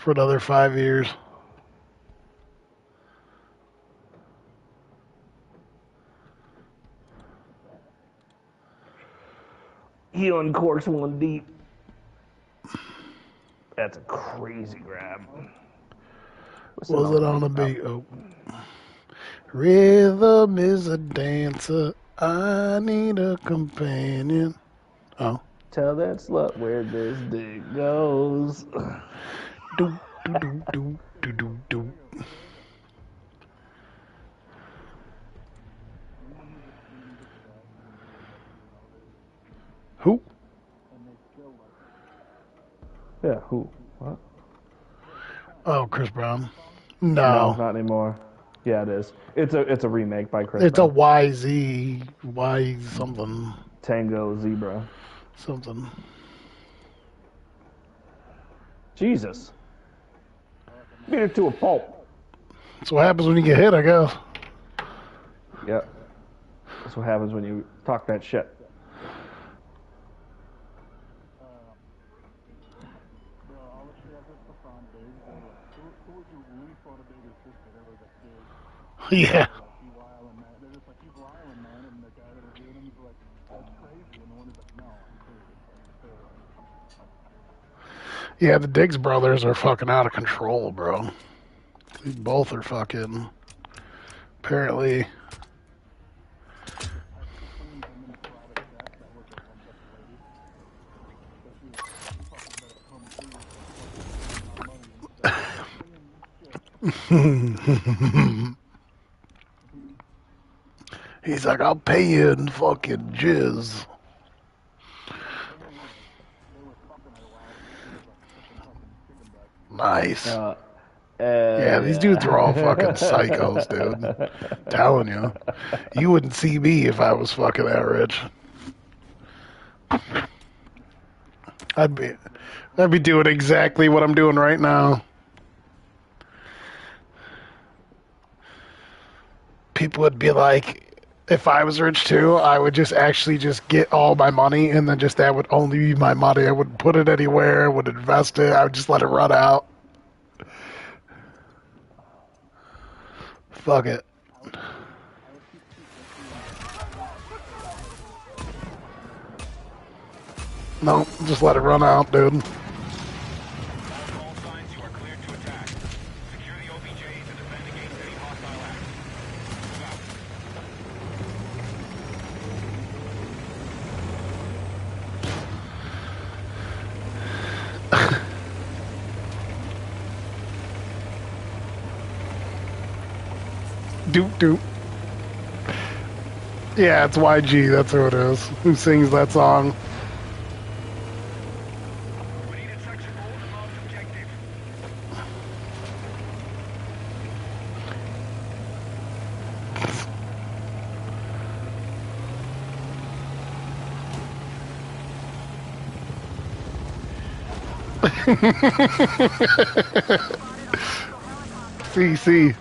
for another 5 years. He uncorks one deep. That's a crazy grab. Was it on a beat? Oh. Rhythm is a dancer. I need a companion. Oh. Tell that slut where this dick goes. Do, do, do, do, do, do, do. Who? Yeah, who? What? Oh, Chris Brown. No, No. not anymore. Yeah, it is. It's a remake by Chris It's Brown. a YZ. Y something. Tango Zebra. Something. Jesus. Beat it to a pulp. That's what happens when you get hit, I guess. Yep. That's what happens when you talk that shit. Yeah. Yeah, the Diggs brothers are fucking out of control, bro. They both are fucking. Apparently. He's like, I'll pay you in fucking jizz. Nice. Yeah, these dudes are all fucking psychos, dude. Telling you. You wouldn't see me if I was fucking that rich. I'd be doing exactly what I'm doing right now. People would be like, if I was rich too, I would just actually just get all my money, and then just that would only be my money. I wouldn't put it anywhere. I would invest it. I would just let it run out. Fuck it. No, just let it run out, dude. Doop doop. Yeah, it's YG. That's who it is. Who sings that song? CC.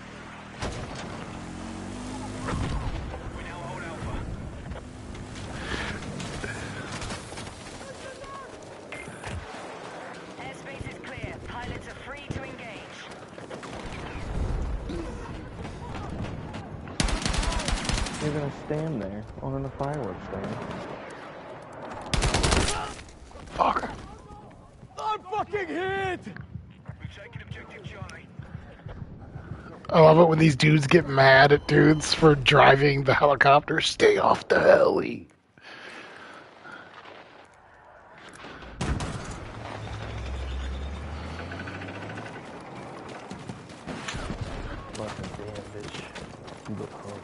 You're gonna stand there on the fireworks stand. Fuck. I'm fucking hit! I love it when these dudes get mad at dudes for driving the helicopter. Stay off the heli. Fucking damn bitch. Look home.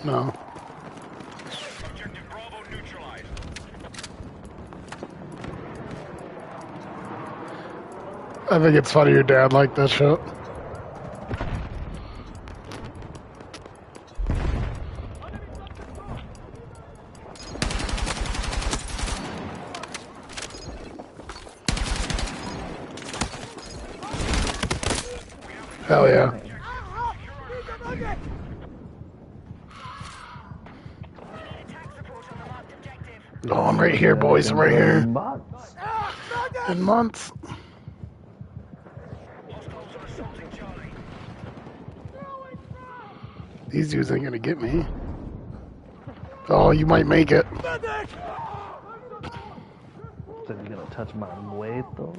No. Objective Bravo neutralized. I think it's funny your dad liked that shit. Hell yeah. Oh, I'm right here, boys. I'm right here. Months. In months. These dudes ain't gonna get me. Oh, you might make it. So you're gonna touch my huevos?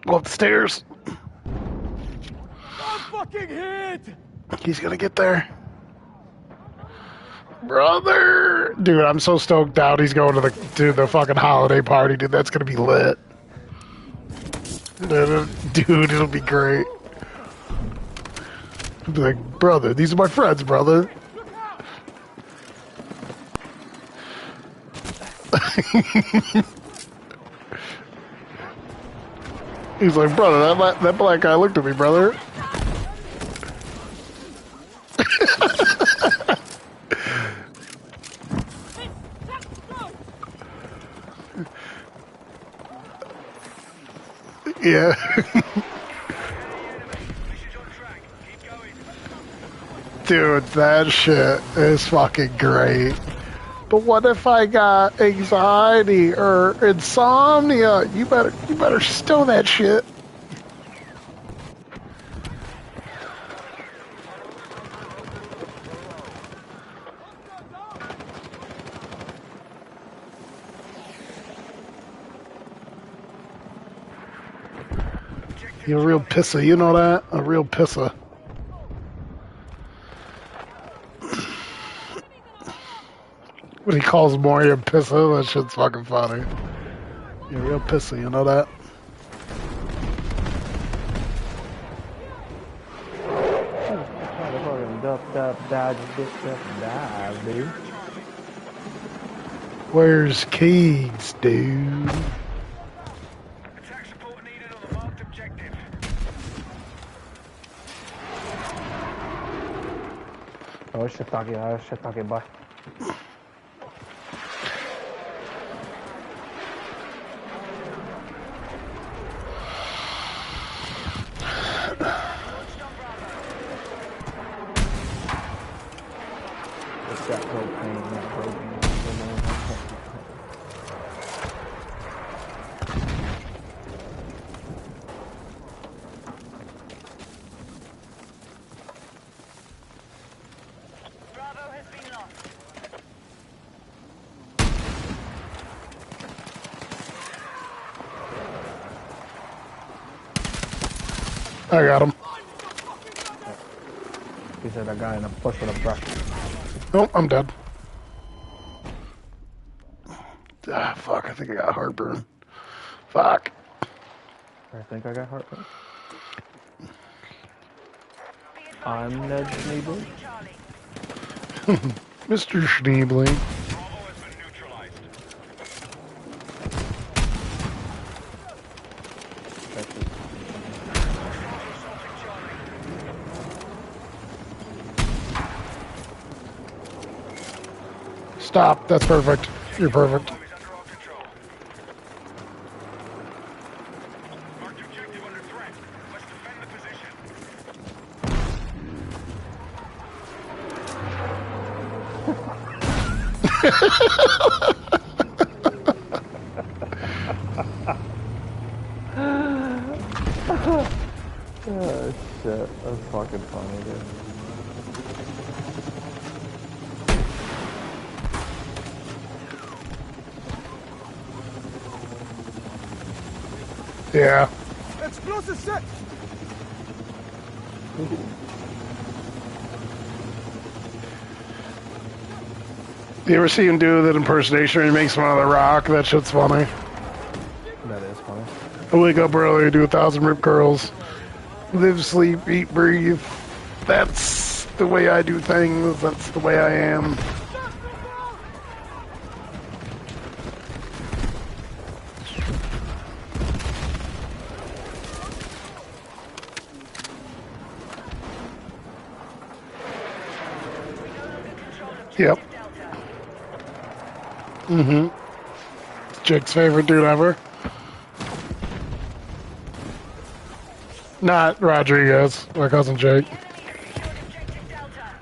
Go up the stairs. I'm fucking hit! He's gonna get there. Brother! Dude, I'm so stoked out. He's going to the fucking holiday party, dude. That's gonna be lit. Dude, it'll be great. I'll be like, brother, these are my friends, brother. He's like, brother, that black guy looked at me, brother. Yeah. Dude, that shit is fucking great. But what if I got anxiety or insomnia? You better stow that shit. You're a real pisser, you know that? A real pisser. When he calls Maury a pisser, that shit's fucking funny. You're a real pisser, you know that? Dude. Where's Keys, dude? Attack support needed on the marked objective. Oh, shiitake, boy. It's got propane, not propane. Bravo has been lost. I got him. He said that guy in a bush with a brush. Nope, I'm dead. Ah, fuck, I think I got heartburn. Fuck. I think I got heartburn. I'm Ned Schneebly. Mr. Schneebly. Bravo has been neutralized. Stop, that's perfect. You're perfect. Bravo is under our control. Marked objective under threat. Let's defend the position. Oh shit, that's fucking funny, dude. Yeah. Explosive set! You ever see him do that impersonation where he makes fun of the Rock? That shit's funny. That is funny. I wake up early, do 1,000 rip curls. Live, sleep, eat, breathe. That's the way I do things. That's the way I am. Yep. Mm-hmm. Jake's favorite dude ever. Not Rodriguez, my cousin Jake.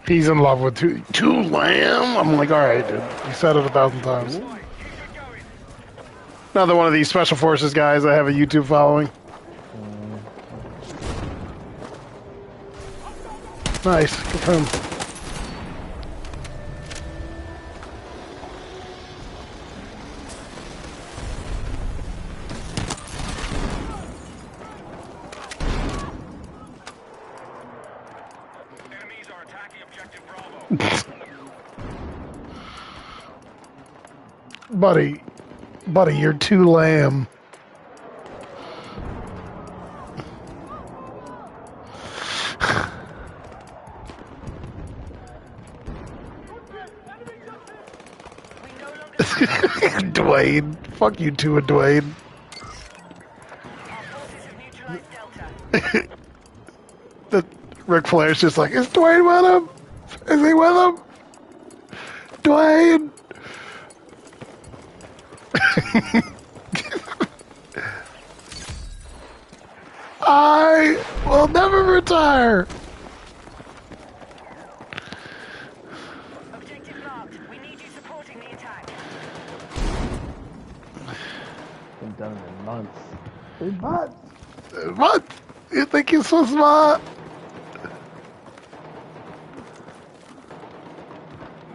He's in love with two lamb. I'm like, all right, dude. You said it 1,000 times. Another one of these special forces guys I have a YouTube following. Nice, good for him. Enemies are attacking objective Bravo. Buddy, you're too lamb. Dwayne. Fuck you too, Dwayne. The Ric Flair's just like, is Dwayne with him? Is he with him? Dwayne! I will never retire. Objective marked. We need you supporting the attack. Been done in months. In months. What? You think you're so smart?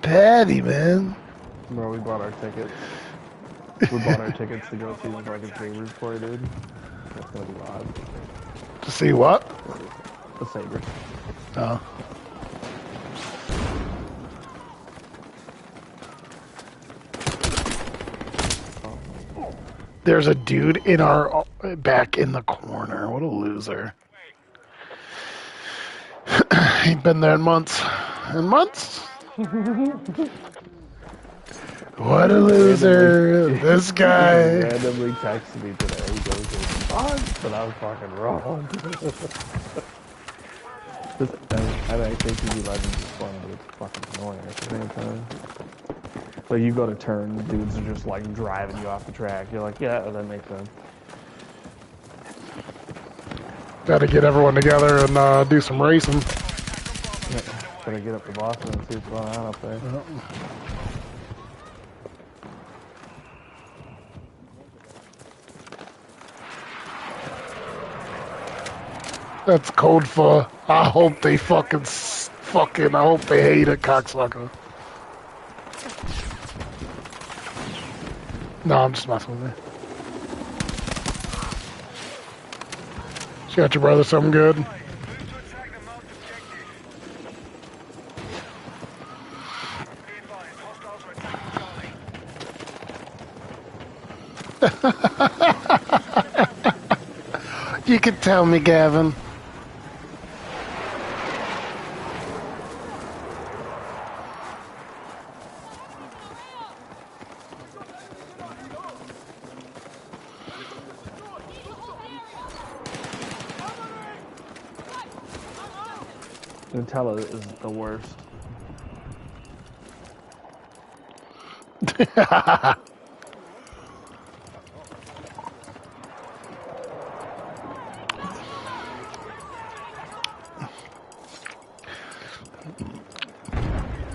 Patty, man. Bro, we bought our tickets. We bought our tickets to go see the fucking Sabres play, dude. That's gonna be live. To see what? The Sabres. Oh. There's a dude in our back in the corner. What a loser. Ain't been there in months. In months? What a loser. This guy. He randomly texted me today. He goes, "It's fun," but I was fucking wrong. I think he's legends is fun, but it's fucking annoying at the same time. Like, you go to turn, dudes are just like driving you off the track. You're like, yeah, that makes sense. Gotta get everyone together and do some racing. Gotta get up to Boston and see what's going on up there. That's code for I hope they I hope they hate it, cocksucker. No, I'm just messing with you. She got your brother something good? Move to attack the marked objective. Be advised, hostiles are attacking Charlie. You could tell me, Gavin. Nutella is the worst.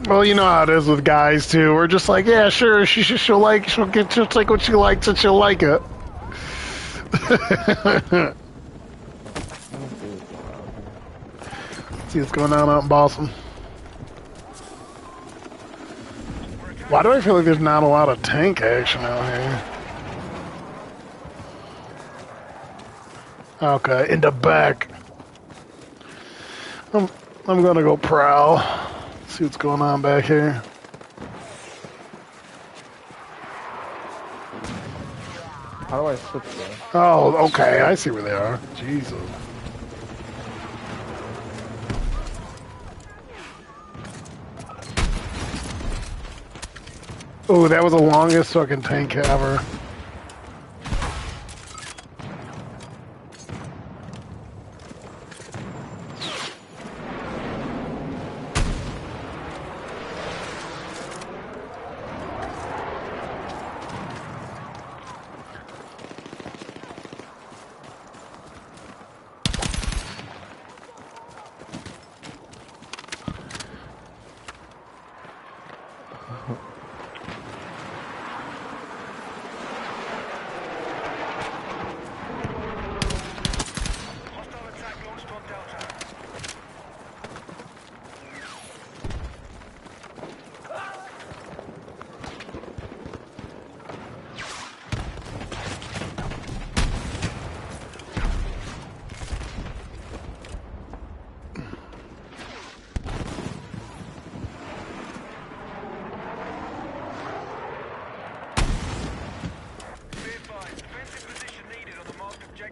Well, you know how it is with guys too. We're just like, yeah, sure, she'll take what she likes and she'll like it. See what's going on out in Boston. Why do I feel like there's not a lot of tank action out here? Okay, in the back. I'm gonna go prowl. See what's going on back here. How do I switch there? Oh, okay, I see where they are. Jesus. Oh, that was the longest fucking tank ever.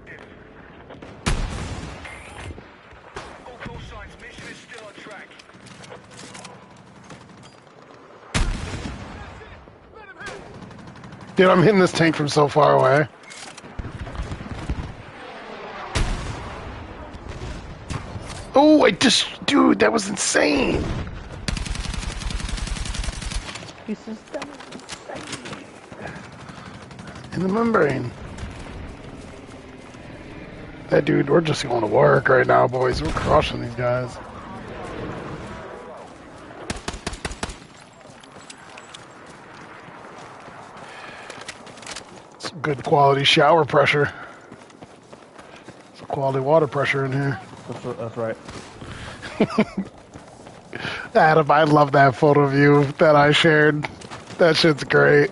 objective. All call signs, mission is still on track. Dude, I'm hitting this tank from so far away. Oh, dude, that was insane. He says that was insane. In the membrane. That dude, we're just going to work right now, boys. We're crushing these guys. Some good quality shower pressure. Some quality water pressure in here. That's right. Adam, I love that photo of you that I shared. That shit's great.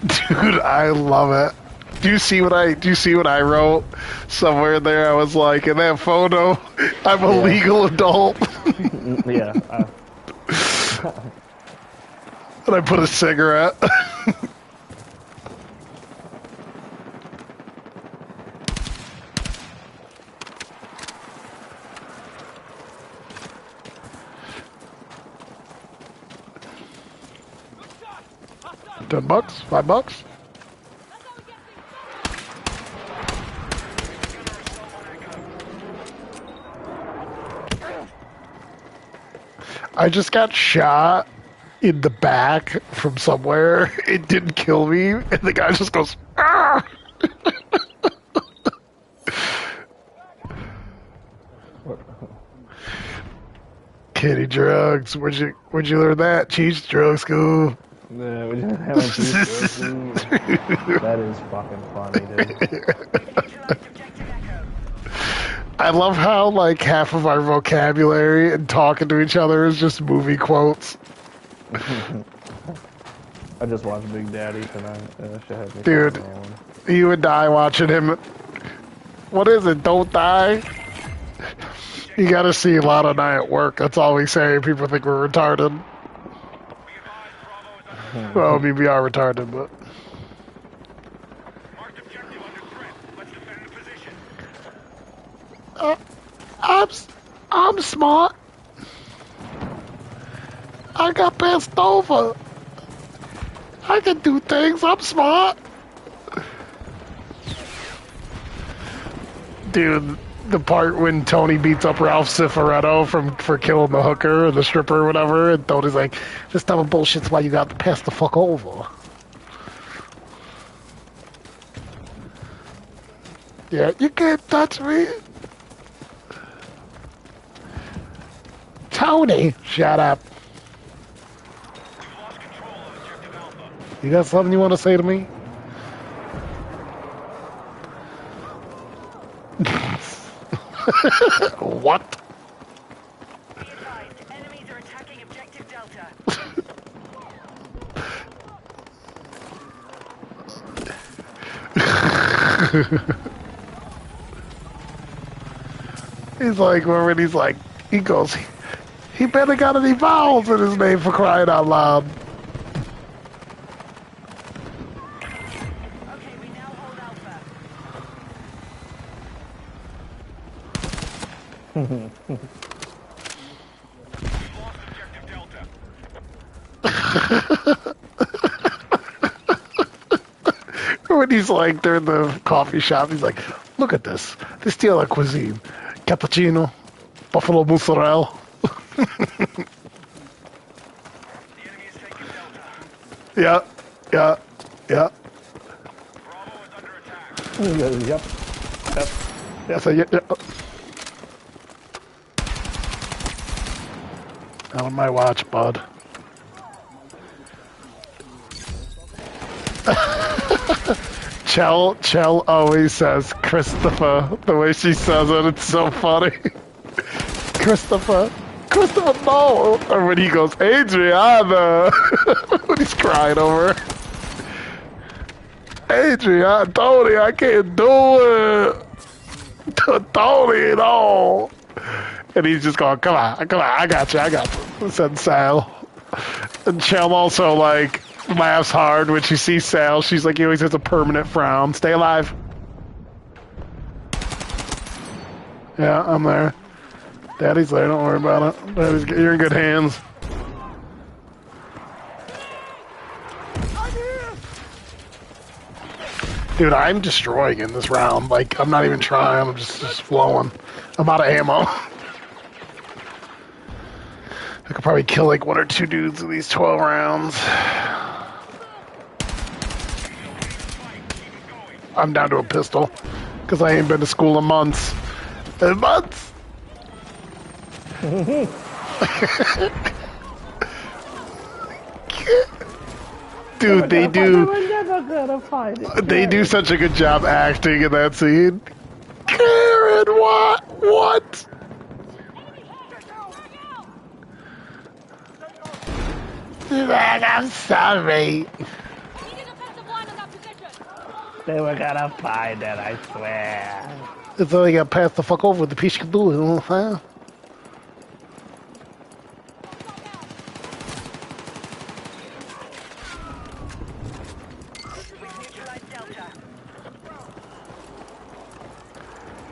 Dude, I love it. Do you see what I wrote somewhere there? I was like, in that photo, I'm a legal adult. Yeah. And I put a cigarette. $10? $5? I just got shot in the back from somewhere. It didn't kill me, and the guy just goes, "Ah!" Kitty drugs. Where'd you learn that? Cheese drug school. Yeah, we didn't have a juice. That is fucking funny, dude. I love how like half of our vocabulary and talking to each other is just movie quotes. I just watched Big Daddy tonight. Shit had me Dude, fucking rolling. you and I watching him. What is it? Don't die? You gotta see Lana and I at work. That's all we say. People think we're retarded. Well, I mean, we are retarded, but... Marked objective under threat. Let's defend the position. I'm smart. I got passed over. I can do things. I'm smart. Dude, the part when Tony beats up Ralph Cifaretto for killing the hooker or the stripper or whatever, and Tony's like, this type of bullshit's why you got to pass the fuck over. Yeah, you can't touch me. Tony, shut up. We've lost control of objective Alpha. You got something you want to say to me? What? Be advised, enemies are attacking objective Delta. He's like, when he's like, he goes, he better got any vowels in his name for crying out loud. Okay, we now hold Alpha. We've lost objective Delta. When he's like, they're in the coffee shop, he's like, look at this. This the other cuisine. Cappuccino, buffalo mozzarella. The enemy is taking Delta. Yeah, yeah, yeah. Bravo is under attack. Yep. Yep. Yes, yeah. Not on my watch, bud. Chell always says Christopher. The way she says it, it's so funny. Christopher, no! Or when he goes, Adriana! When he's crying over her. Adriana, Tony, I can't do it! Tony, no! And he's just going, come on, I got you, said Sal. And Chell also, like, laughs hard when she sees Sal. She's like, he always has a permanent frown. Stay alive. Yeah, I'm there. Daddy's there, don't worry about it. Daddy's, you're in good hands. Dude, I'm destroying in this round. Like, I'm not even trying. I'm just flowing. I'm out of ammo. I could probably kill like 1 or 2 dudes in these 12 rounds. I'm down to a pistol. Because I ain't been to school in months. In months! Dude, they do such a good job acting in that scene. Karen, what? What? Man, I'm sorry. They were gonna find it, I swear. It's only got passed the fuck over the piece you can do, you know what I'm saying?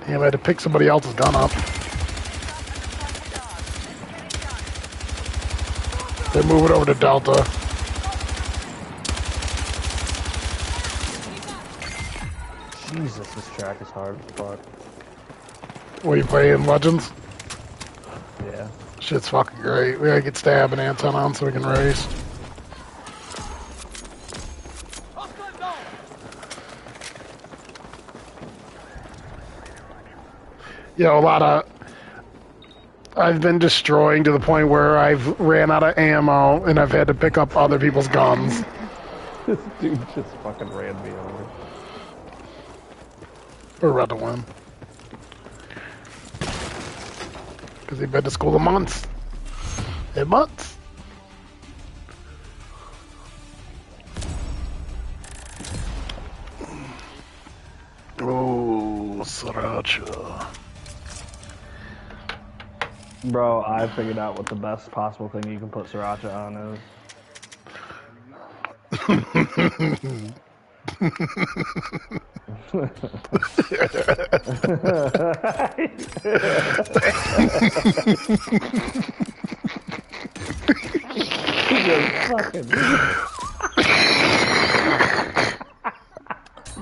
Damn, I had to pick somebody else's gun up. They're moving over to Delta. Jesus, this track is hard as fuck. What are you playing, Legends? Yeah. Shit's fucking great. We gotta get Stab and Anton on so we can race. Yeah, a lot of... I've been destroying to the point where I've ran out of ammo and I've had to pick up other people's guns. This dude just fucking ran me over. We're about to win. Because they've been to school in months. In months. Oh, sriracha. Bro, I figured out what the best possible thing you can put sriracha on is.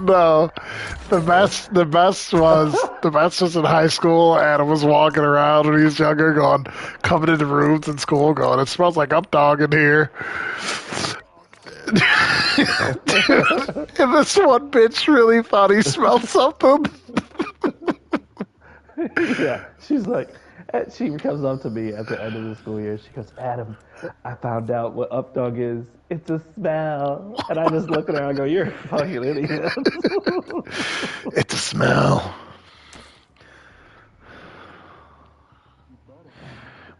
No, the best was in high school. Adam was walking around when he was younger, going, coming into rooms in school, going, "It smells like up dog in here." And this one bitch really thought he smelled something. Yeah, she's like, she comes up to me at the end of the school year. She goes, "Adam, I found out what up dog is. It's a smell." And I just look at her and I go, "You're a fucking idiot." It's a smell.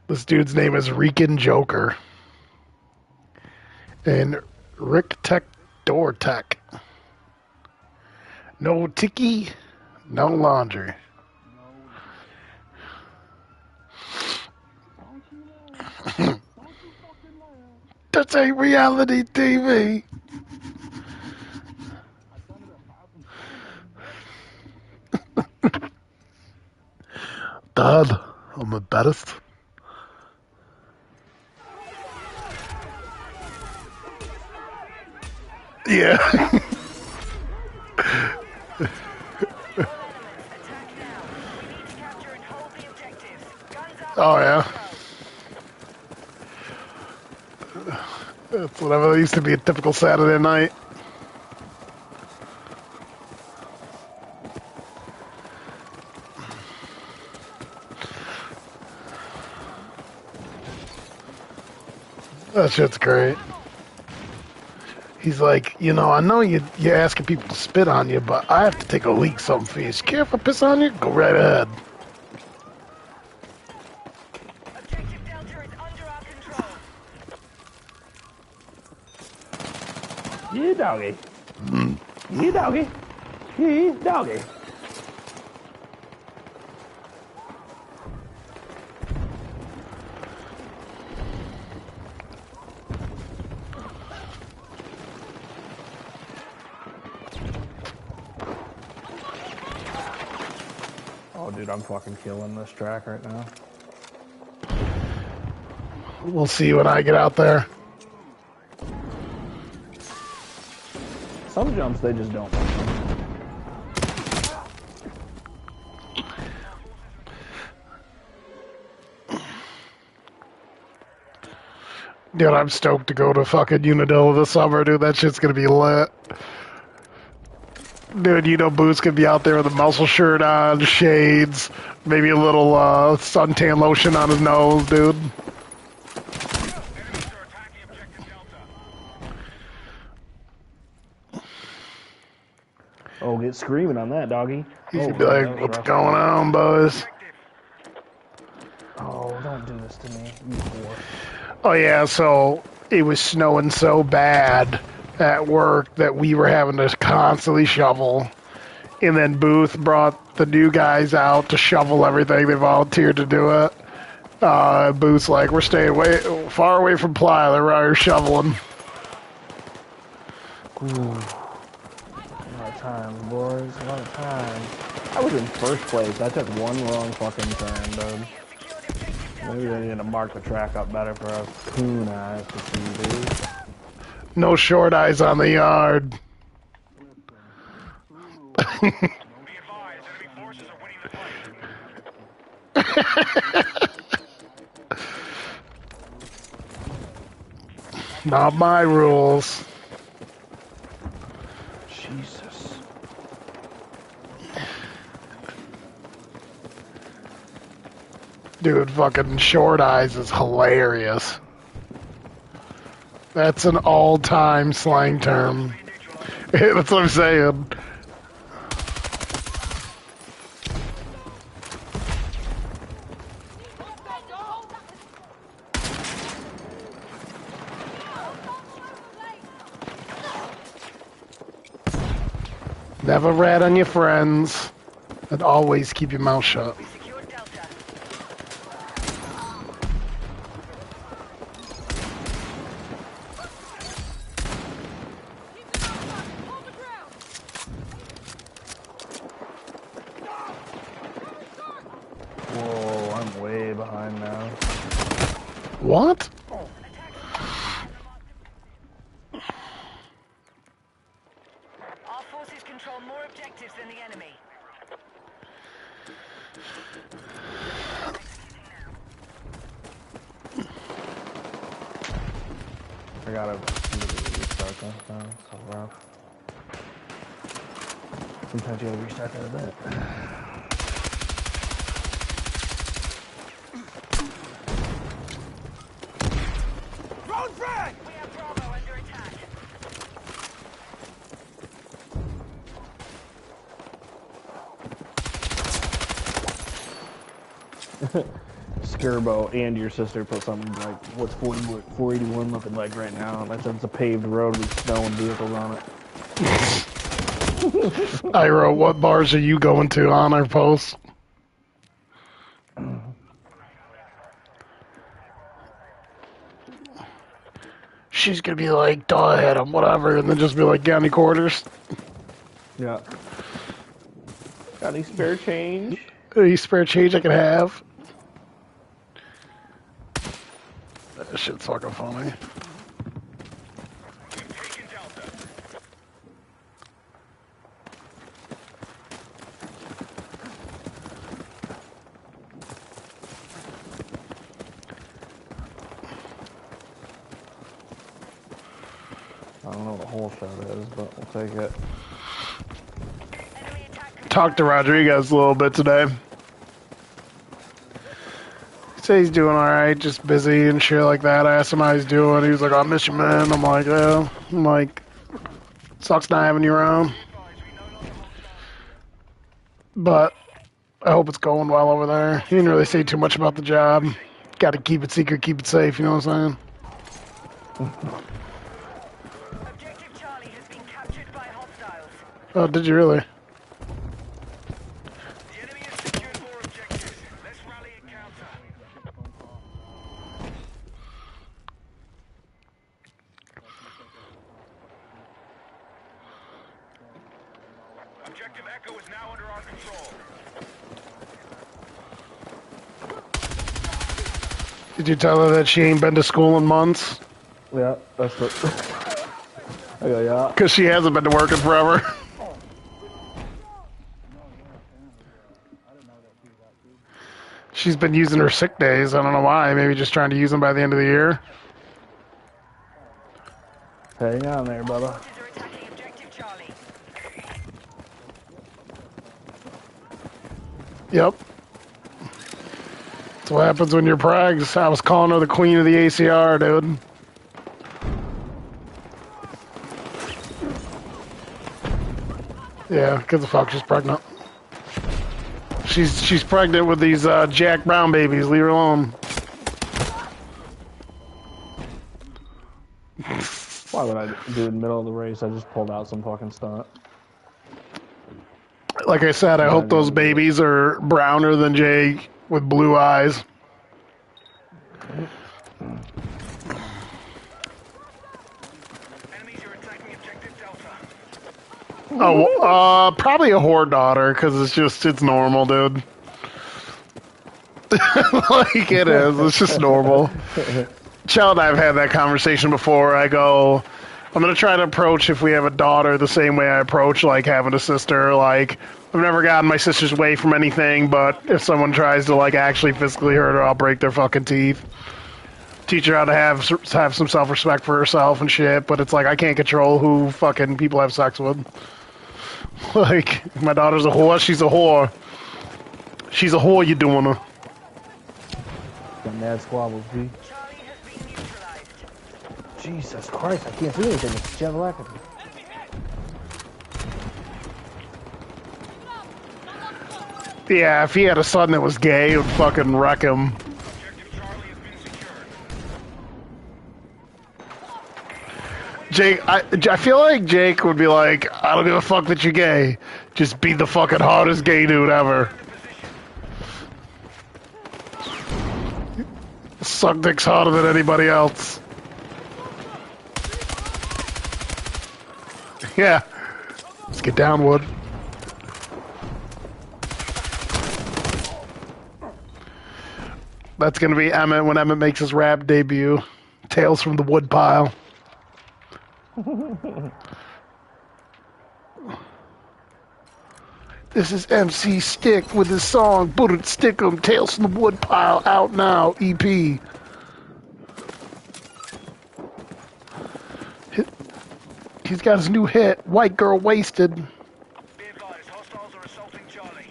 This dude's name is Reekin Joker. And Rick Tech Door Tech. No tiki, no laundry. This ain't reality TV. Dad, I'm embarrassed. Yeah. Oh, yeah. That's whatever it used to be a typical Saturday night. That shit's great. He's like, you know, I know you're asking people to spit on you, but I have to take a leak something for you. Care if I piss on you? Go right ahead. Objective Delta is under our control. Yeah, doggy. Yeah, doggy. Yeah, doggy. dude, I'm fucking killing this track right now. We'll see when I get out there. Some jumps, they just don't make them. Dude, I'm stoked to go to fucking Unadilla this summer, dude. That shit's gonna be lit. Dude, you know Boots could be out there with a muscle shirt on, shades, maybe a little suntan lotion on his nose, dude. Enemies are attacking objective Delta. Oh, get screaming on that, doggy. He's Oh, gonna be that like, was what's rough. going on, boys? Oh, don't do this to me, you whore. Oh, yeah, so it was snowing so bad at work that we were having to constantly shovel. And then Booth brought the new guys out to shovel everything. They volunteered to do it. Booth's like, we're staying far away from Playa. They're out here shoveling. Ooh. A lot of time, boys. A lot of time. I was in first place. I took one wrong fucking turn, dude. Maybe they need to mark the track up better for us coon eyes to see, dude. No short eyes on the yard. Be advised, enemy forces are winning the fight. Not my rules. Jesus. Dude, fucking short eyes is hilarious. That's an all-time slang term. That's what I'm saying. Never rat on your friends, and always keep your mouth shut. Secure Delta. Whoa, I'm way behind now. What? Our forces control more objectives than the enemy. I gotta restart that now. It's so rough. Sometimes you gotta restart that a bit. Drone frag! We have Bravo under attack. Skirbo and your sister put something like, what's 481 looking like right now? And I said it's a paved road with snow and vehicles on it. I wrote, what bars are you going to on our post? She's gonna be like, duh, hit him, whatever, and then just be like, got any quarters? Yeah. Got any spare change? Any spare change I can have? That shit's fucking funny. Taking Delta. I don't know what a whole shot is, but we'll take it. Enemy attack. Talked to Rodriguez a little bit today. He said he's doing alright, just busy and shit like that. I asked him how he's doing. He was like, I miss you, man. I'm like, yeah. I'm like, sucks not having you around. But I hope it's going well over there. He didn't really say too much about the job. Got to keep it secret, keep it safe, you know what I'm saying? Objective Charlie has been captured by hostiles. Oh, did you really? The enemy has secured more objectives. Let's rally and counter. Objective Echo is now under our control. Did you tell her that she ain't been to school in months? Yeah, that's the. I go, yeah. Because she hasn't been to work in forever. She's been using her sick days. I don't know why. Maybe just trying to use them by the end of the year. Hang on there, brother. Forces are attacking objective Charlie. Yep. That's what happens when you're prags. I was calling her the queen of the ACR, dude. Yeah, because the fuck, she's pregnant. She's pregnant with these Jack Brown babies. Leave her alone. Why would I do it in the middle of the race? I just pulled out some fucking stunt. Like I said, I hope those babies are browner than Jake with blue eyes. Enemies are attacking objective Delta. Oh, probably a whore daughter, because it's normal, dude. Like, it is. It's just normal. Chell and I have had that conversation before. I go, I'm going to try to approach, if we have a daughter, the same way I approach, like, having a sister. Like, I've never gotten my sister's way from anything, but if someone tries to, like, actually physically hurt her, I'll break their fucking teeth. Teach her how to have some self-respect for herself and shit, but it's like, I can't control who fucking people have sex with. Like, if my daughter's a whore, she's a whore. She's a whore, you doing her. Got mad squabbles, B. Charlie has been neutralized. Jesus Christ, I can't see anything. It's Jeff Lackady. Yeah, if he had a son that was gay, it would fucking wreck him. Objective Charlie has been secured. Jake, I feel like Jake would be like, I don't give a fuck that you're gay. Just be the fucking hardest gay dude ever. Suck dick's harder than anybody else. Yeah. Let's get down, Wood. That's gonna be Emmett when Emmett makes his rap debut. Tales from the Woodpile. This is MC Stick with his song Booted Stick'em, Tales from the Woodpile, out now, EP. He's got his new hit, White Girl Wasted. Be advised, hostiles are assaulting Charlie.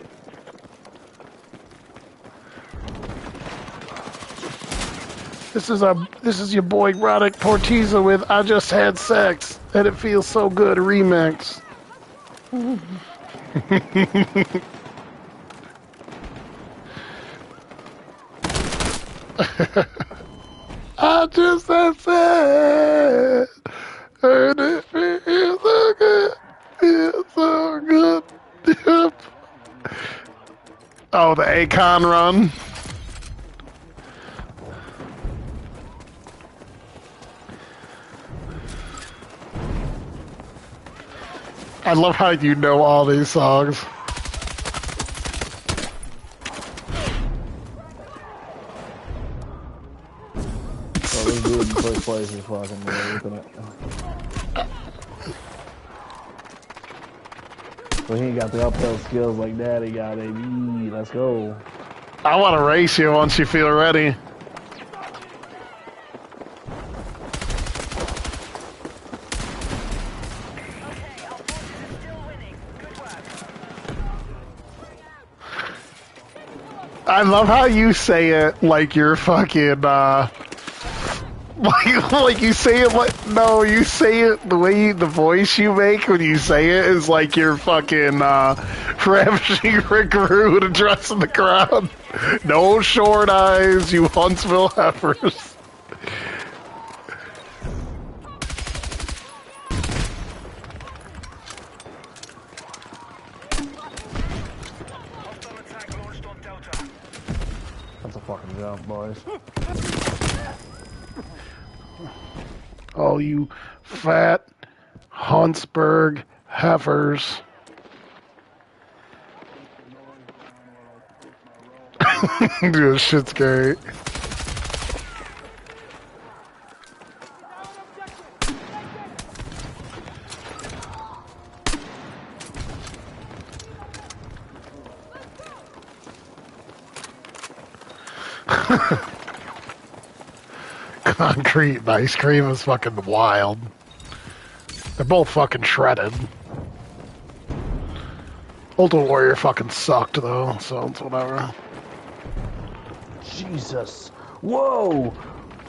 This is your boy Roddick Portiza with I Just Had Sex and It Feels So Good remix. I just had sex and it feels so good. Feels so good. Yep. Oh, the Akon run. I love how you know all these songs. So this dude in first place is fucking ripping it. So he ain't got the uphill skills like Daddy got, baby. Let's go. I want to race you once you feel ready. Okay, our forces are still winning. Good work. I love how you say it like you're fucking, like you say it like, no, you say it the way the voice you make when you say it is like you're fucking, ravishing Rick Rude addressing the crowd. No short eyes, you Huntsville heifers. Hostile attack launched on Delta. That's a fucking jump, boys. Oh, you fat Huntsburg heifers. Dude, this shit's great. Concrete and ice cream is fucking wild. They're both fucking shredded. Ultimate Warrior fucking sucked though, so it's whatever. Jesus. Whoa!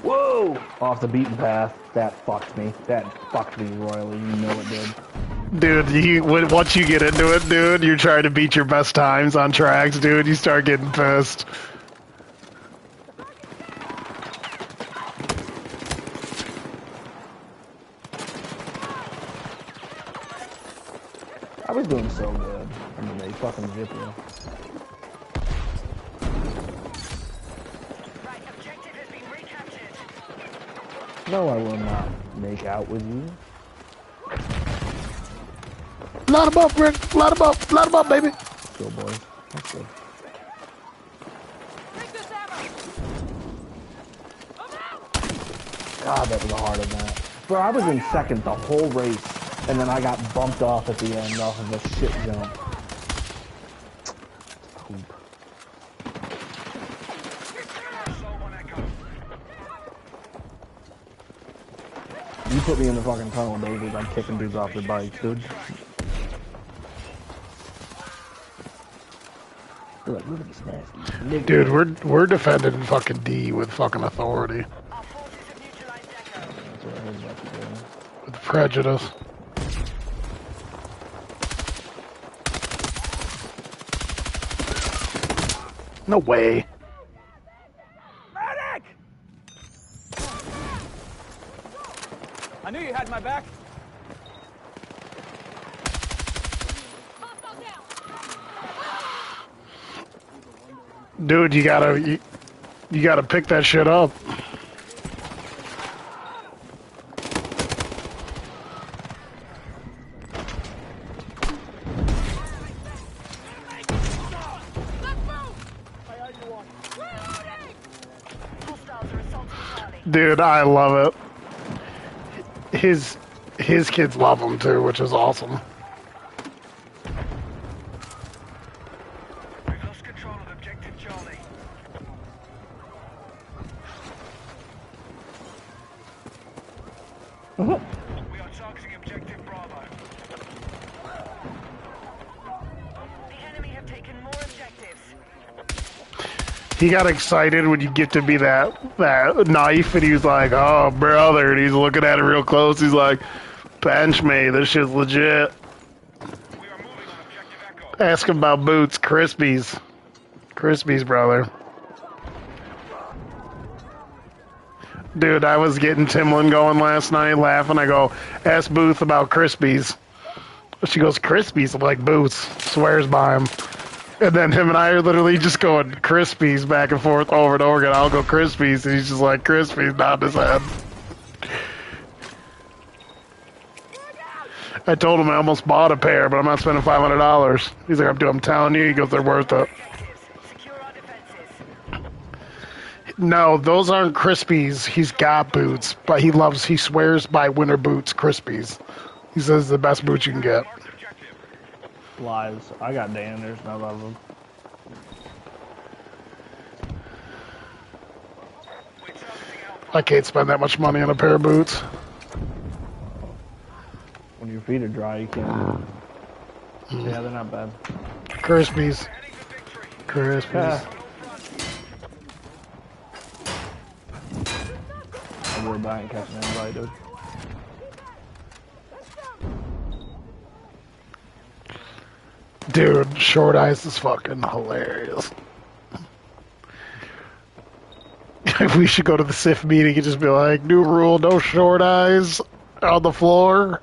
Whoa! Off the beaten path. That fucked me. That fucked me royally. You know it did. Dude, once you get into it, dude, you're trying to beat your best times on tracks, dude. You start getting pissed. I was doing so good. I mean, they fucking zip you. Right, objective has been recaptured. No, I will not make out with you. Lot 'em up, Rick. Lot 'em up. Lot 'em up, baby. Go, boys. That's good. Take this ammo! I'm out! God, that was a hard event. Bro, I was in second the whole race, and then I got bumped off at the end off of a shit jump. Poop. You put me in the fucking tunnel, David. I'm kicking dudes off their bikes, dude. Look at this nasty nigga. Dude, we're defending fucking D with fucking authority. Our forces have neutralized Echo. That's what I heard about you doing. With prejudice. No way. Medic! I knew you had my back. Dude, you gotta pick that shit up. Hostiles are assaulting Charlie. Dude, I love it. His kids love him too, which is awesome. We've lost control of objective Charlie. We are targeting objective Bravo. The enemy have taken more objectives. He got excited when you get to be that knife, and he was like, "Oh, brother!" And he's looking at it real close. He's like, "Bench me, this shit's legit." We are moving on objective Echo. Ask him about boots, Crispies, brother. Dude, I was getting Timlin going last night, laughing. I go, "Ask Booth about Crispies." She goes, "Crispies?" I'm like, "Boots." Swears by him. And then him and I are literally just going Crispies back and forth over and over again. I'll go Crispies, and he's just like, Crispies, nodding his head. I told him I almost bought a pair, but I'm not spending $500. He's like, I'm telling you. He goes, they're worth it. Objectives. Secure our defenses. No, those aren't Crispies. He's got boots, but he swears by Winter Boots Crispies. He says the best boots you can get. Marked objective. Lies. I got Danders, and I love them. We're targeting Alpha. I can't spend that much money on a pair of boots. When your feet are dry, you can't. Yeah, they're not bad. Crispies. Heading for victory. Crispies. Yeah. I worry about it catching anybody, dude. Dude, Short Eyes is fucking hilarious. We should go to the SIF meeting and just be like, new rule, no short eyes on the floor.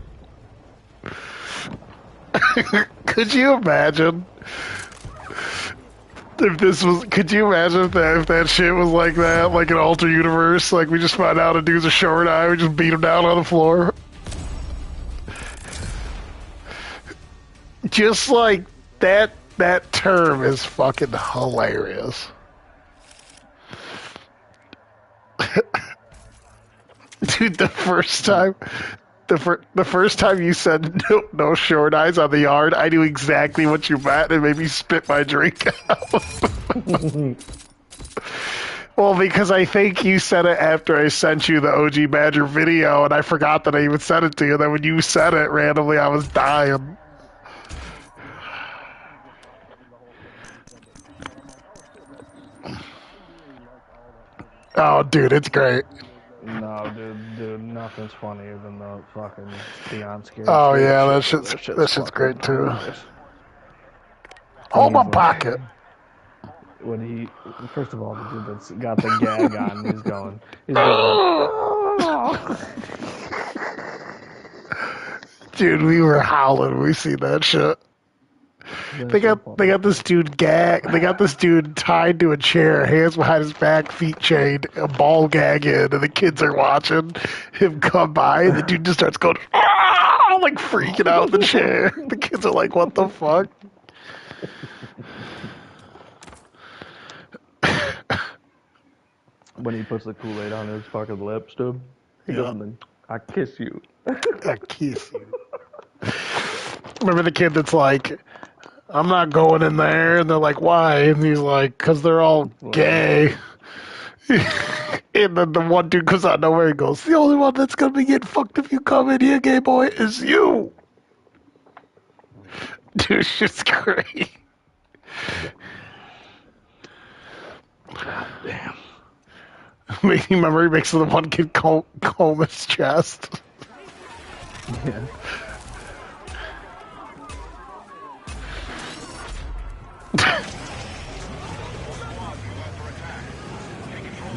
Could you imagine if this was? Could you imagine if that shit was like that, like an alter universe? Like we just find out a dude's a short eye, we just beat him down on the floor. Just like that term is fucking hilarious. Dude, the first time you said no short eyes on the yard, I knew exactly what you meant and it made me spit my drink out. Well, because I think you said it after I sent you the OG Badger video, and I forgot that I even sent it to you. Then when you said it randomly, I was dying. Oh, dude, it's great. No, dude, nothing's funnier than the fucking Beyond Scared Oh Straight yeah, shit, dude. That shit's that shit's fucking great too. hilarious. When Hold my he's like, pocket. when he, first of all, the dude that's got the gag on, he's going, oh. Dude, we were howling when we see that shit. That's so They funny. got this dude gag. They got this dude tied to a chair, hands behind his back, feet chained, a ball gag in, and the kids are watching him come by. And the dude just starts going, ah, like freaking out in the chair. The kids are like, "What the fuck?" When he puts the Kool-Aid on his fucking lips, dude. He Yeah, goes, I kiss you. I kiss you. Remember the kid that's like, "I'm not going in there," and they're like, "Why?" And he's like, "'Cause they're all gay." And then the one dude goes out of nowhere and goes, "The only one that's gonna be getting fucked if you come in here, gay boy, is you." Dude, it's just great. God damn. Making memory makes the one kid comb his chest. Yeah.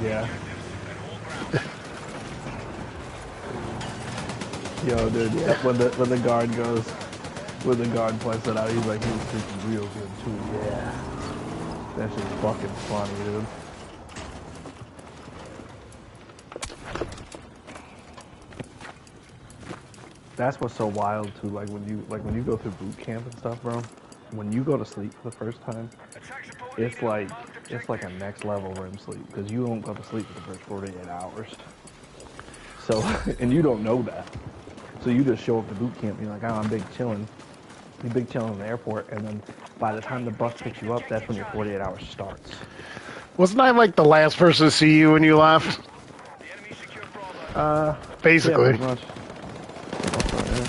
Yeah. Yo, dude, yeah. When the guard goes, when the guard points it out, he's like, he was freaking real good too. Yeah. That shit's fucking funny, dude. That's what's so wild too. Like when you go through boot camp and stuff, bro. When you go to sleep for the first time, it's like a next level REM sleep because you don't go to sleep for the first 48 hours. So and you don't know that. So you just show up to boot camp and you're like, oh, I'm big chilling. You big chilling in the airport, and then by the time the bus picks you up, that's when your 48 hours starts. Wasn't I like the last person to see you when you left? Yeah, Basically. pretty much. That's right, yeah.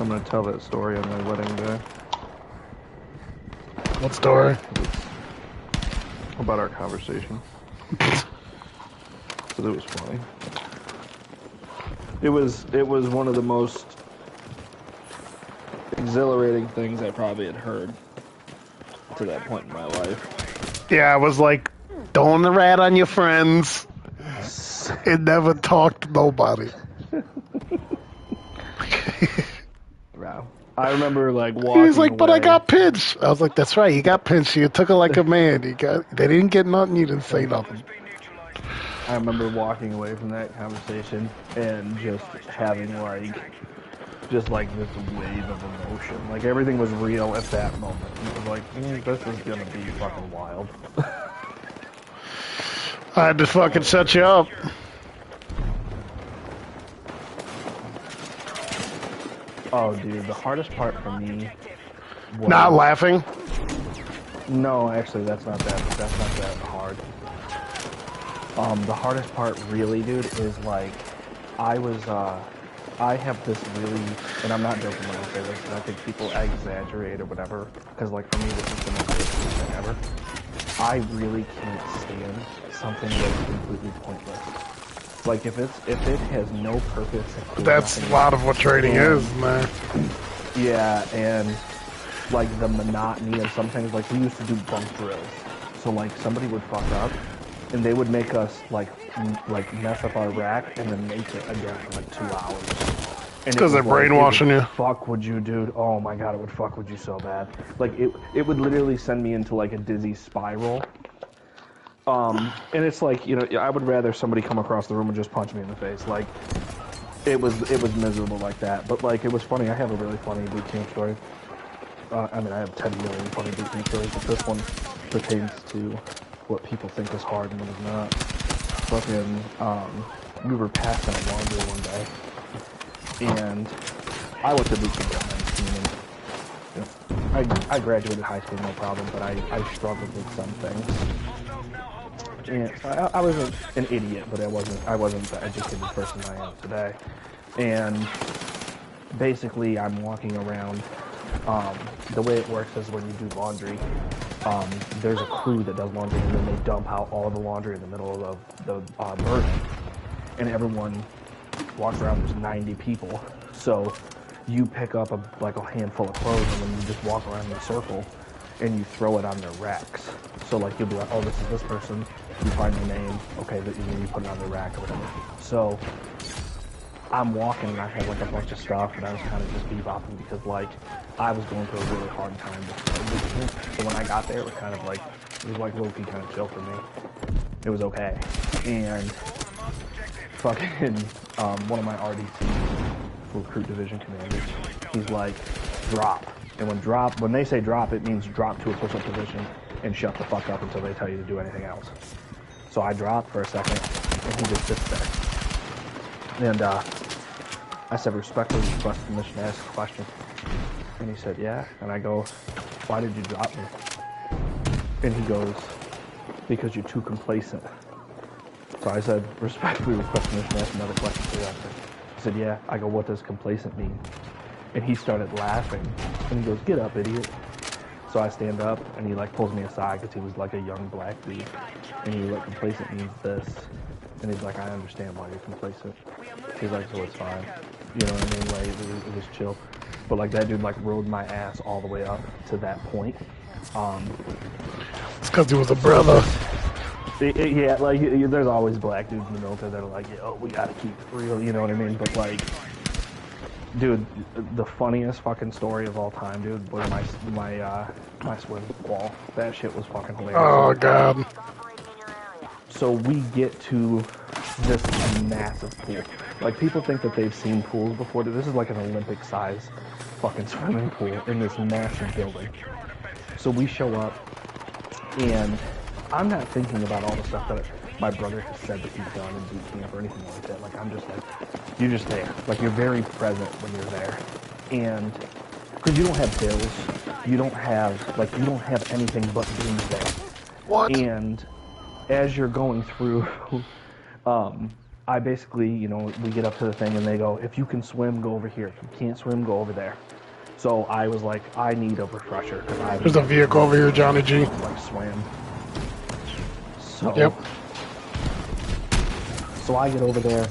I'm gonna tell that story on my wedding day. What story? About our conversation. Because it was funny. It was one of the most exhilarating things I probably had heard to that point in my life. Yeah, I was like, don't rat on your friends and never talk to nobody. Wow. I remember like walking He was like, but I away. got pinched. I was like, that's right, you got pinched. You took it like a man. They didn't get nothing. You didn't say nothing. I remember walking away from that conversation and just having just like this wave of emotion. Like everything was real at that moment. It was like, this is gonna be fucking wild. I had to fucking set you up. Oh, dude, the hardest part for me was Not laughing. No, actually, that's not that hard. The hardest part, really, dude, is like I have this really, and I'm not joking when I say this, and I think people exaggerate or whatever, because like for me, this is the most difficult thing ever. I really can't stand something that's completely pointless. Like if it has no purpose. That's a lot of what trading is, man. Yeah, and like the monotony of some things. Like we used to do bunk drills, so like somebody would fuck up, and they would make us like mess up our rack and then make it again for like 2 hours. It's because they're brainwashing you. Fuck would you, dude? Oh my god, it would fuck with you so bad. Like it would literally send me into like a dizzy spiral. And it's like, you know, I would rather somebody come across the room and just punch me in the face. Like, it was miserable like that. But like, it was funny. I have a really funny boot camp story. I mean, I have 10 million funny boot camp stories, but this one pertains to what people think is hard and what is not. Fucking, we were passing out laundry one day, and I went to boot camp at 19, and I graduated high school no problem, but I struggled with some things. And I wasn't an idiot, but I wasn't the educated person I am today. And basically, I'm walking around. The way it works is when you do laundry, there's a crew that does laundry, and then they dump out all the laundry in the middle of the burn. And everyone walks around. There's 90 people, so you pick up a handful of clothes, and then you just walk around in a circle, and you throw it on their racks. So like you'll be like, oh, this is this person. You find their name, okay, then you put it on the rack or whatever. So I'm walking and I had like a bunch of stuff, and I was kind of just bebopping because like I was going through a really hard time before. So when I got there, it was kind of like, it was like low-key kind of chill for me. It was okay. And fucking one of my RDC recruit division commanders, he's like, drop. And when they say drop, it means drop to a push-up position and shut the fuck up until they tell you to do anything else. So I dropped for a second, and he just sits there. And I said, respectfully request permission to ask a question. And he said, yeah. And I go, why did you drop me? And he goes, because you're too complacent. So I said, respectfully request permission to ask another question for you. He said, yeah. I go, what does complacent mean? And he started laughing. And he goes, get up, idiot. So I stand up, and he like pulls me aside because he was like a young black dude. And he was like, complacent means this. And he's like, I understand why you're complacent. He's like, so it's fine. You know what I mean? Like, it was chill. But like that dude like rode my ass all the way up to that point. It's because he was a brother. Yeah, like there's always black dudes in the military that are like, oh, we gotta keep it real, you know what I mean? But like, dude, the funniest fucking story of all time, dude, was my swim wall. That shit was fucking hilarious. Oh god. So we get to this massive pool. Like, people think that they've seen pools before. This is like an Olympic-size fucking swimming pool in this massive building. So we show up, and I'm not thinking about all the stuff that my brother has said that he's done in boot camp or anything like that. Like, I'm just like, you're just there. Like, you're very present when you're there. And because you don't have bills, you don't have anything but being there. What? And as you're going through, I basically, you know, we get up to the thing and they go, if you can swim, go over here. If you can't swim, go over there. So I was like, I need a refresher. There's a vehicle over here, Johnny G. Like swam. So, Yep. So I get over there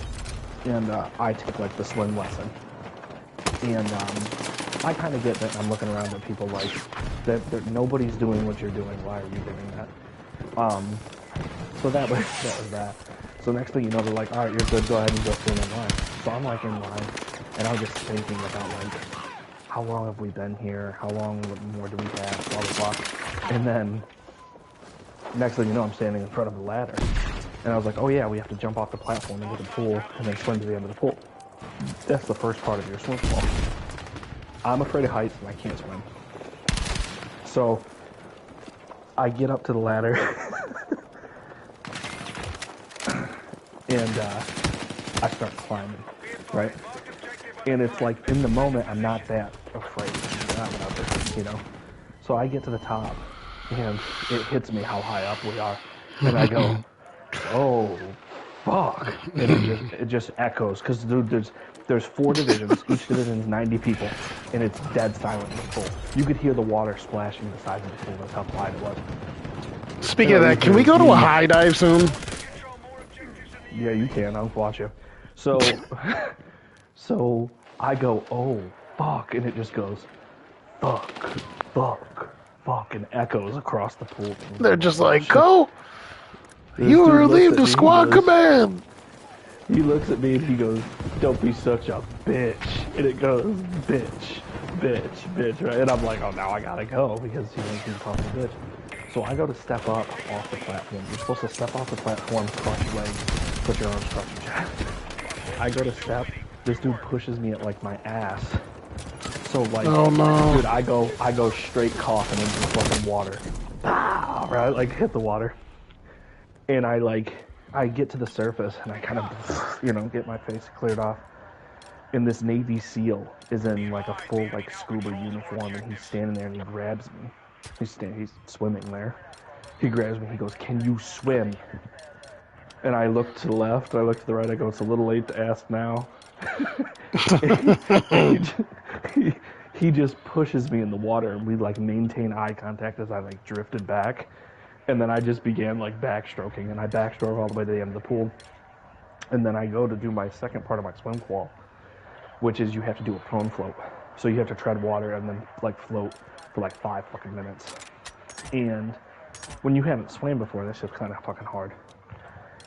and I take like the swim lesson. And I kind of get that I'm looking around at people like, that nobody's doing what you're doing. Why are you doing that? So that was that. So next thing you know, they're like, all right, you're good, go ahead and go swim in line. So I'm like in line, and I'm just thinking about like, how long have we been here? How long more do we have? Blah, blah, blah. And then, next thing you know, I'm standing in front of the ladder. And I was like, oh yeah, we have to jump off the platform into the pool, and then swim to the end of the pool. That's the first part of your swim wall. I'm afraid of heights, and I can't swim. So, I get up to the ladder, and I start climbing, right? And it's like, in the moment, I'm not that afraid, not whatever, you know? So I get to the top, and it hits me how high up we are, and I go, oh, fuck, and it just echoes, because there's 4 divisions, each division is 90 people, and it's dead silent in the pool. You could hear the water splashing the sides of the pool, that's how wide it was. Speaking of that, can we go to a high dive soon? Yeah, you can. I'll watch you. So, so I go, oh, fuck, and it just goes, fuck, fuck, fuck, and echoes across the pool. They're just like, go! You were relieved of squad command! He looks at me and he goes, don't be such a bitch. And it goes, bitch, bitch, bitch, right? And I'm like, oh, now I gotta go because he's calling me bitch. So I go to step up off the platform. You're supposed to step off the platform, cross your legs, put your arms across your chest. I go to step. This dude pushes me at like my ass. So like, oh no, dude, I go straight coughing into the fucking water. Pow! Right, like hit the water. And I get to the surface and I kind of, you know, get my face cleared off. And this Navy SEAL is in like a full like scuba uniform, and he's standing there and he grabs me. He's swimming there. He grabs me. He goes, "Can you swim?" And I look to the left. I look to the right. I go, "It's a little late to ask now." he, he just pushes me in the water, and we like maintain eye contact as I like drifted back, and then I just began like backstroking, and I backstroke all the way to the end of the pool, and then I go to do my second part of my swim qual, which is you have to do a prone float. So you have to tread water and then like float for like 5 fucking minutes. And when you haven't swam before, that's just kind of fucking hard.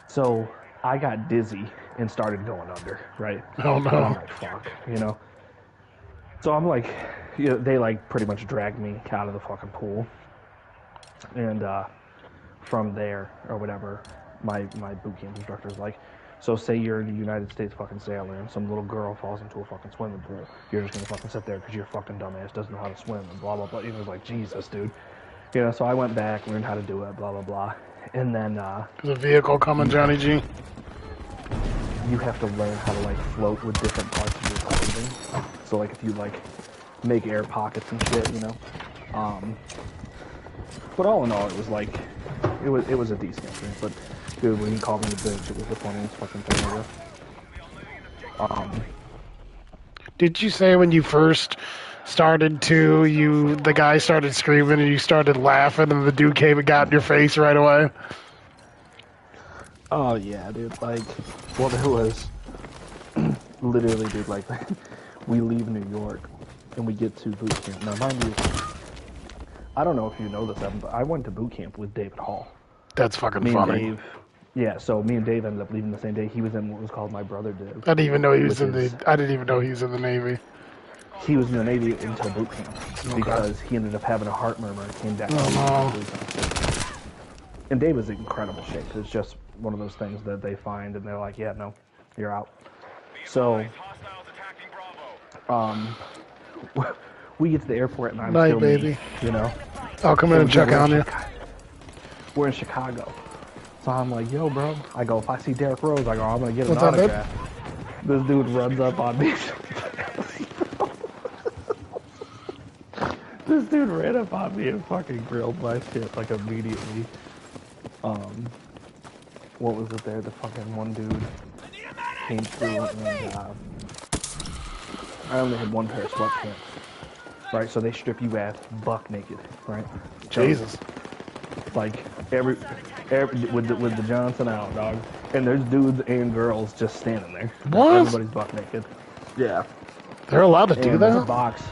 So I got dizzy and started going under, right? Oh, no. And I'm like, fuck, you know? So I'm like, you know, they like pretty much dragged me out of the fucking pool. And from there, or whatever, my boot camp instructor's like, so say you're in the United States fucking sailor and some little girl falls into a fucking swimming pool. You're just gonna fucking sit there because your fucking dumbass doesn't know how to swim and blah, blah, blah. He was like, Jesus, dude. You know, so I went back, learned how to do it, blah, blah, blah. And then, There's a vehicle coming, Johnny G. you have to learn how to, like, float with different parts of your clothing. So, like, if you, like, make air pockets and shit, you know. But all in all, it was, like, it was a decent experience. But, dude, when he called me a bitch, it was the funniest fucking thing ever. Did you say when you first started to, the guy started screaming and you started laughing and the dude came and got in your face right away? Oh, yeah, dude. Like, well, there was literally, dude, like, we leave New York and we get to boot camp. Now, mind you, I don't know if you know this, Evan, but I went to boot camp with David Hall. That's fucking Me and funny. Dave, yeah, so me and Dave ended up leaving the same day. He was in what was called My Brother Did. I didn't even know he was which is- I didn't even know he was in the Navy. He was in the Navy until boot camp because he ended up having a heart murmur and came back. And Dave was in incredible shape. It's just one of those things that they find and they're like, yeah, no, you're out. So, we get to the airport and I'm Night, still baby. me, you know. I'll come in and check on you. We're in Chicago. So I'm like, yo, bro. I go, if I see Derrick Rose, I go, I'm going to get an What's up, babe? autograph. This dude runs up on me. This dude ran up on me and fucking grilled my shit, like, immediately. What was it there? The fucking one dude came through and, I only had one pair of sweatpants. Right, so they strip you ass buck naked, right? Jesus. Like, every with the Johnson out, dog. And there's dudes and girls just standing there. What? Everybody's buck naked. Yeah. They're allowed to do And there's a that? box.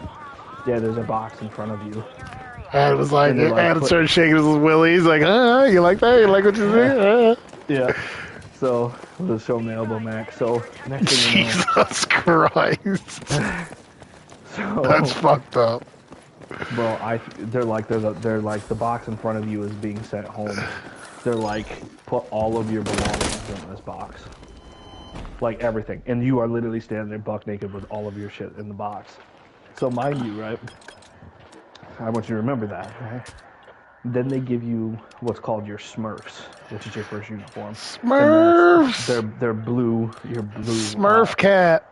Yeah, there's a box in front of you. And it was like, And they're like, Adam put- started shaking his willies, like, you like that? You like what you see? Yeah. So, we'll show me elbow max. So, next thing you know. Jesus Christ. So, That's fucked up. bro, they're like the box in front of you is being sent home. They're like, put all of your belongings in this box. Like everything. And you are literally standing there buck naked with all of your shit in the box. So mind you, right? I want you to remember that, right? Then they give you what's called your Smurfs, which is your first uniform. Smurfs! And they're blue, your blue. Smurf cat.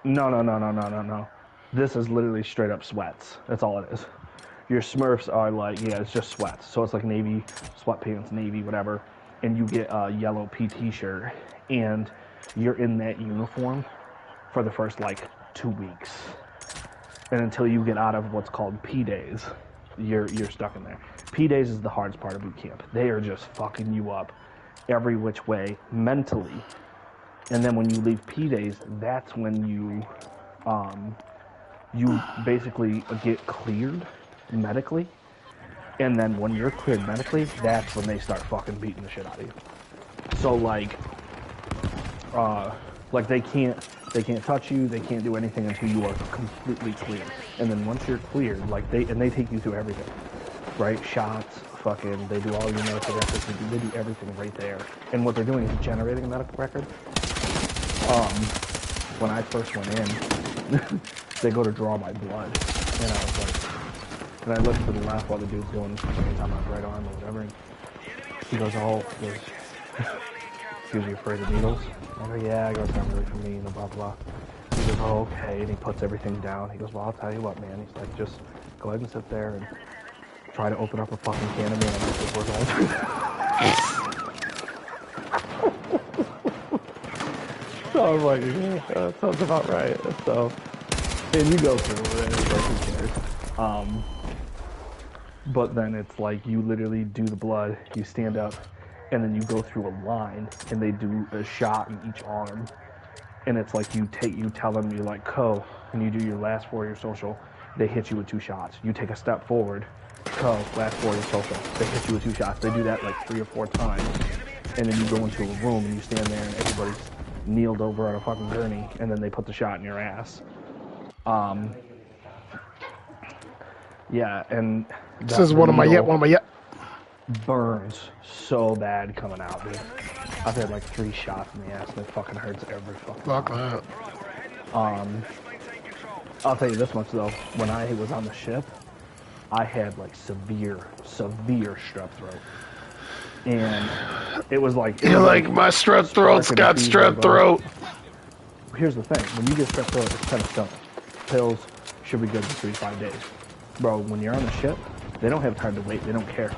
No. This is literally straight up sweats. That's all it is. Your Smurfs are like, yeah, it's just sweats. So it's like navy, sweatpants, navy, whatever. And you get a yellow PT shirt. And you're in that uniform for the first like 2 weeks. And until you get out of what's called P days, you're stuck in there. P days is the hardest part of boot camp. They are just fucking you up every which way mentally. And then when you leave P days, that's when you basically get cleared medically. And then when you're cleared medically, that's when they start fucking beating the shit out of you. So like they can't touch you, they can't do anything until you are completely clear. And then once you're cleared, like they take you through everything, right? Shots, fucking, they do all your medical records, they do everything right there. And what they're doing is generating a medical record. When I first went in, they go to draw my blood, and I was like, and I looked to the left while the dude's going on my right arm or whatever, and he goes, excuse me, afraid of needles? I go, yeah. I go, it's not really for me, blah, blah. He goes, oh, okay, and he puts everything down. He goes, well, I'll tell you what, man. He's like, just go ahead and sit there and try to open up a fucking can of mayonnaise as we're going through that. So I was like, yeah, that sounds about right. So, and you go through it, and like, who cares? But then it's like, you literally do the blood, you stand up, and then you go through a line, and they do a shot in each arm. And it's like you tell them you're like co, and you do your last 4 of your social, they hit you with 2 shots. You take a step forward, co, last 4 of your social, they hit you with 2 shots. They do that like 3 or 4 times. And then you go into a room and you stand there and everybody's kneeled over on a fucking gurney, and then they put the shot in your ass. Yeah, and This is one of my burns so bad coming out, dude. I've had like 3 shots in the ass, and it fucking hurts every fucking Fuck time. that. I'll tell you this much though, when I was on the ship, I had like severe strep throat. And it was like... You're like, my strep throat's got strep throat. Here's the thing, when you get strep throat, it's 10 stone. Pills should be good for 3 to 5 days. Bro, when you're on the ship, they don't have time to wait, they don't care.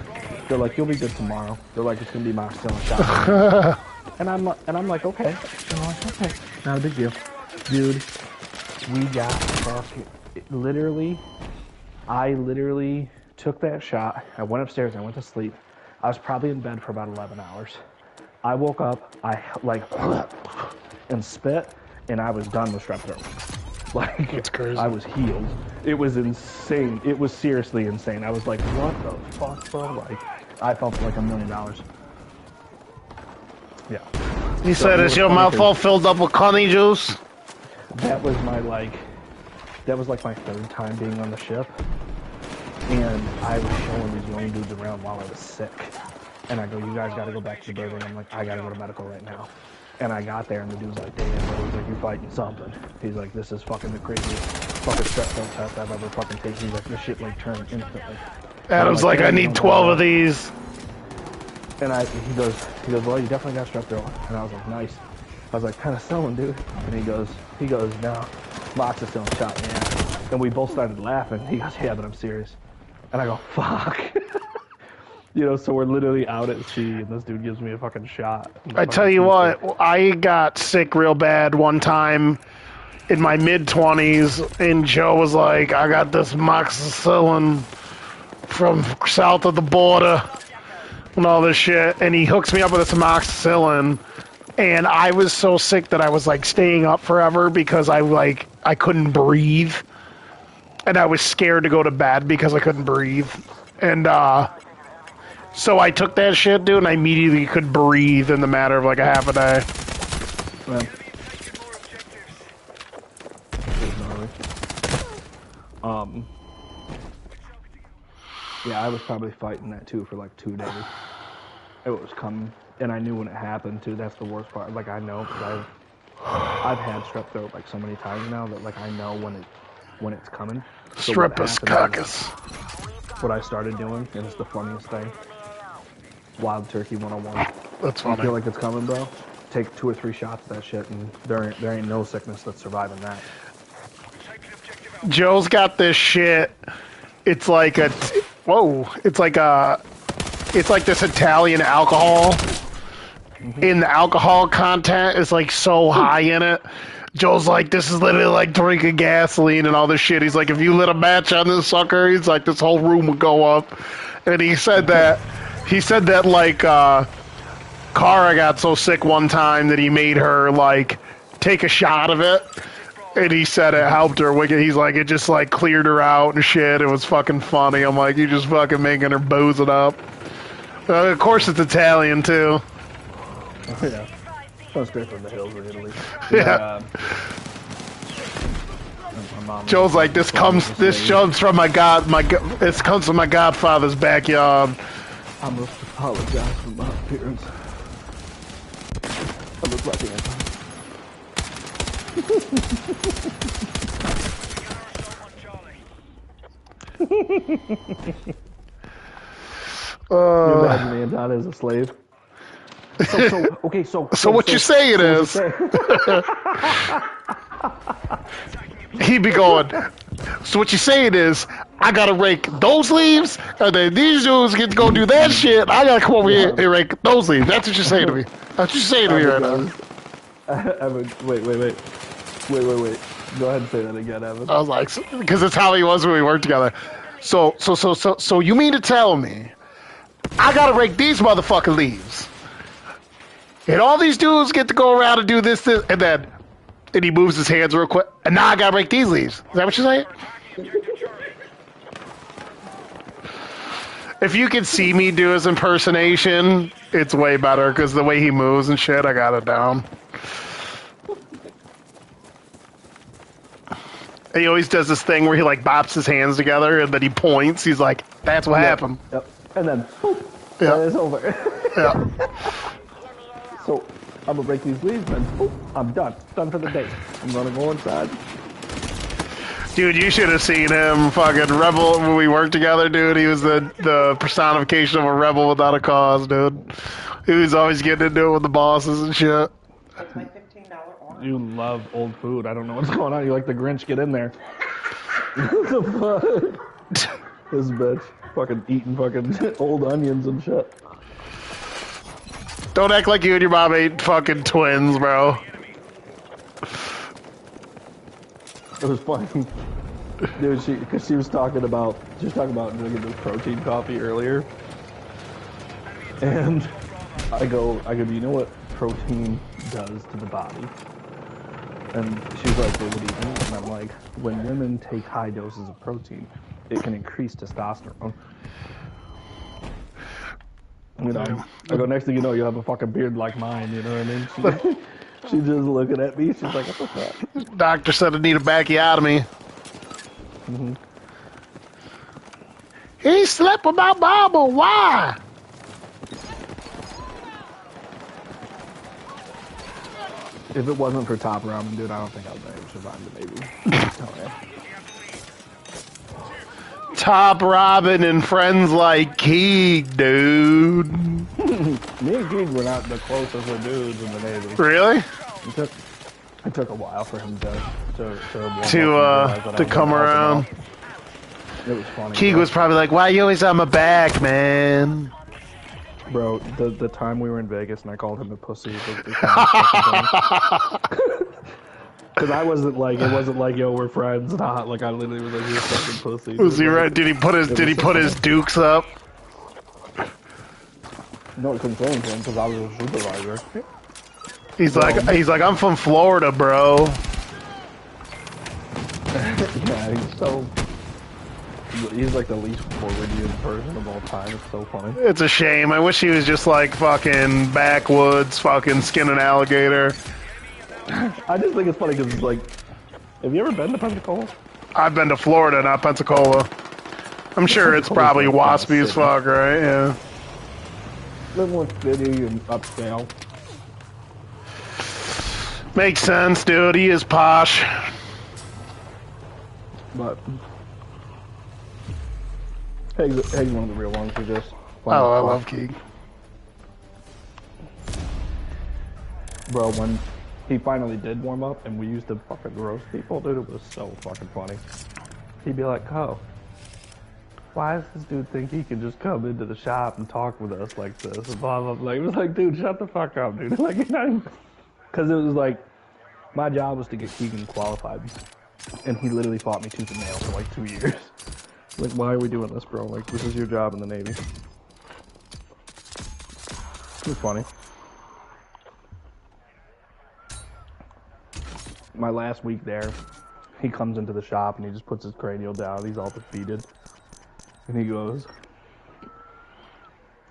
They're like, you'll be good tomorrow. They're like, it's gonna be moxicillin shot. and I'm like, okay. And I'm like, okay, not a big deal. Dude, we got fucking... I literally took that shot. I went upstairs, I went to sleep. I was probably in bed for about 11 hours. I woke up, I like, and spit, and I was done with strep throat. Like, that's crazy. I was healed. It was insane. It was seriously insane. I was like, what the fuck, bro? Like, I felt like $1 million. Yeah. You said, is your mouth all filled up with honey juice? That was my, like my 3rd time being on the ship. And I was showing these young dudes around while I was sick. And I go, you guys gotta go back to the building. I'm like, I gotta go to medical right now. And I got there, and the dude's like, damn, bro. He's like, you're fighting something. He's like, this is fucking the craziest fucking strep throat test I've ever fucking taken. He's like, this shit, like, turned instantly. Adam's like, I need 12 of these. And he goes, well, you definitely got strep throat. And I was like, nice. I was like, penicillin, dude. And he goes, no, moxicillin shot, yeah. And we both started laughing. He goes, yeah, but I'm serious. And I go, fuck. You know, so we're literally out at sea, and this dude gives me a fucking shot. I tell you what, I got sick real bad one time in my mid-20s, and Joe was like, I got this moxicillin from south of the border and all this shit, and he hooks me up with this amoxicillin, and I was so sick that I was like staying up forever because I couldn't breathe, and I was scared to go to bed because I couldn't breathe, and so I took that shit, dude, and I immediately could breathe in the matter of like a half a day. Yeah, I was probably fighting that too for like 2 days. It was coming, and I knew when it happened too. That's the worst part. Like, I know, because I've had strep throat like so many times now that like I know when it's coming. So Strepus coccus. What I started doing, and it's the funniest thing. Wild Turkey 101. That's funny. You feel like it's coming, bro? Take 2 or 3 shots of that shit, and there ain't no sickness that's surviving that. Joe's got this shit. It's like it's like this Italian alcohol. And the alcohol content is like so high in it. Joe's like, this is literally like drinking gasoline and all this shit. He's like, if you lit a match on this sucker, he's like, this whole room would go up. And he said that like Kara got so sick one time that he made her like take a shot of it. And he said it helped her wicked. He's like, it just like cleared her out and shit. It was fucking funny. I'm like, you just fucking making her booze it up. Of course it's Italian too. Oh, yeah. Comes straight from the hills of Italy. Yeah. Joe's like, this comes from this comes from my godfather's backyard. I must apologize for my appearance. I look like Anton. You imagine Anton as a slave? So what you saying is, he'd be going, so what you saying is, I gotta rake those leaves, and then these dudes get to go do that shit. I gotta come over here and rake those leaves. That's what you're saying to me. That's what you're saying to me right now. Evan, wait. Go ahead and say that again, Evan. I was like, because it's how he was when we worked together. So you mean to tell me I gotta rake these motherfucking leaves, and all these dudes get to go around and do this, and he moves his hands real quick, and now I gotta rake these leaves. Is that what you're saying? If you could see me do his impersonation, it's way better because the way he moves and shit, I got it down. And he always does this thing where he like bops his hands together and then he points. He's like, "That's what happened." Yep. And then, boop, Yeah. it's over. Yeah. So I'm gonna break these leaves, and boop, I'm done. Done for the day. I'm gonna go inside. Dude, you should have seen him fucking rebel when we worked together, dude. He was the personification of a rebel without a cause, dude. He was always getting into it with the bosses and shit. It's my $15 order. You love old food. I don't know what's going on. You like the Grinch? Get in there. What the fuck? This bitch fucking eating fucking old onions and shit. Don't act like you and your mom ain't fucking twins, bro. It was funny, dude. Because she was talking about drinking this protein coffee earlier, and I go, do you know what protein does to the body? And she's like, well, what do you mean? And I'm like, when women take high doses of protein, it can increase testosterone. You know, I go, next thing you know, you have a fucking beard like mine. You know what I mean? She's just looking at me. She's like, what the fuck? Doctor said I need a backiotomy. Mm-hmm. He slept with my mama. Why? If it wasn't for Top Ramen, dude, I don't think I would have survived the Navy. Oh, yeah. Top Robin and friends like Keeg, dude. Me and Keeg were not the closest of dudes in the Navy. Really? It took a while for him to come around. It was funny. Keeg was probably like, "Why you always on my back, man?" Bro, the time we were in Vegas and I called him a pussy. Because it wasn't like, yo, we're friends, not like I literally was like, you're a fucking pussy. Was he right? Did he put his dukes up? No, I couldn't say anything because I was a supervisor. He's like, I'm from Florida, bro. Yeah, he's like the least Floridian person of all time. It's so funny. It's a shame. I wish he was just like fucking backwoods, fucking skin an alligator. I just think it's funny because it's like, have you ever been to Pensacola? I've been to Florida, not Pensacola. I'm sure it's probably waspy as fuck, right? Yeah. Living city and upscale. Makes sense, dude. He is posh. But Haig's one of the real ones who just. Oh, I love Keeg. Bro, when he finally did warm up and we used to fucking roast people, dude, it was so fucking funny. He'd be like, "Oh, why does this dude think he can just come into the shop and talk with us like this?" And blah, blah, blah. It was like, dude, shut the fuck up, dude. Like, because it was like, my job was to get Keegan qualified. And he literally fought me tooth and nail for like 2 years. Like, why are we doing this, bro? Like, this is your job in the Navy. It was funny. My last week there, he comes into the shop and he just puts his cranial down. He's all defeated. And he goes,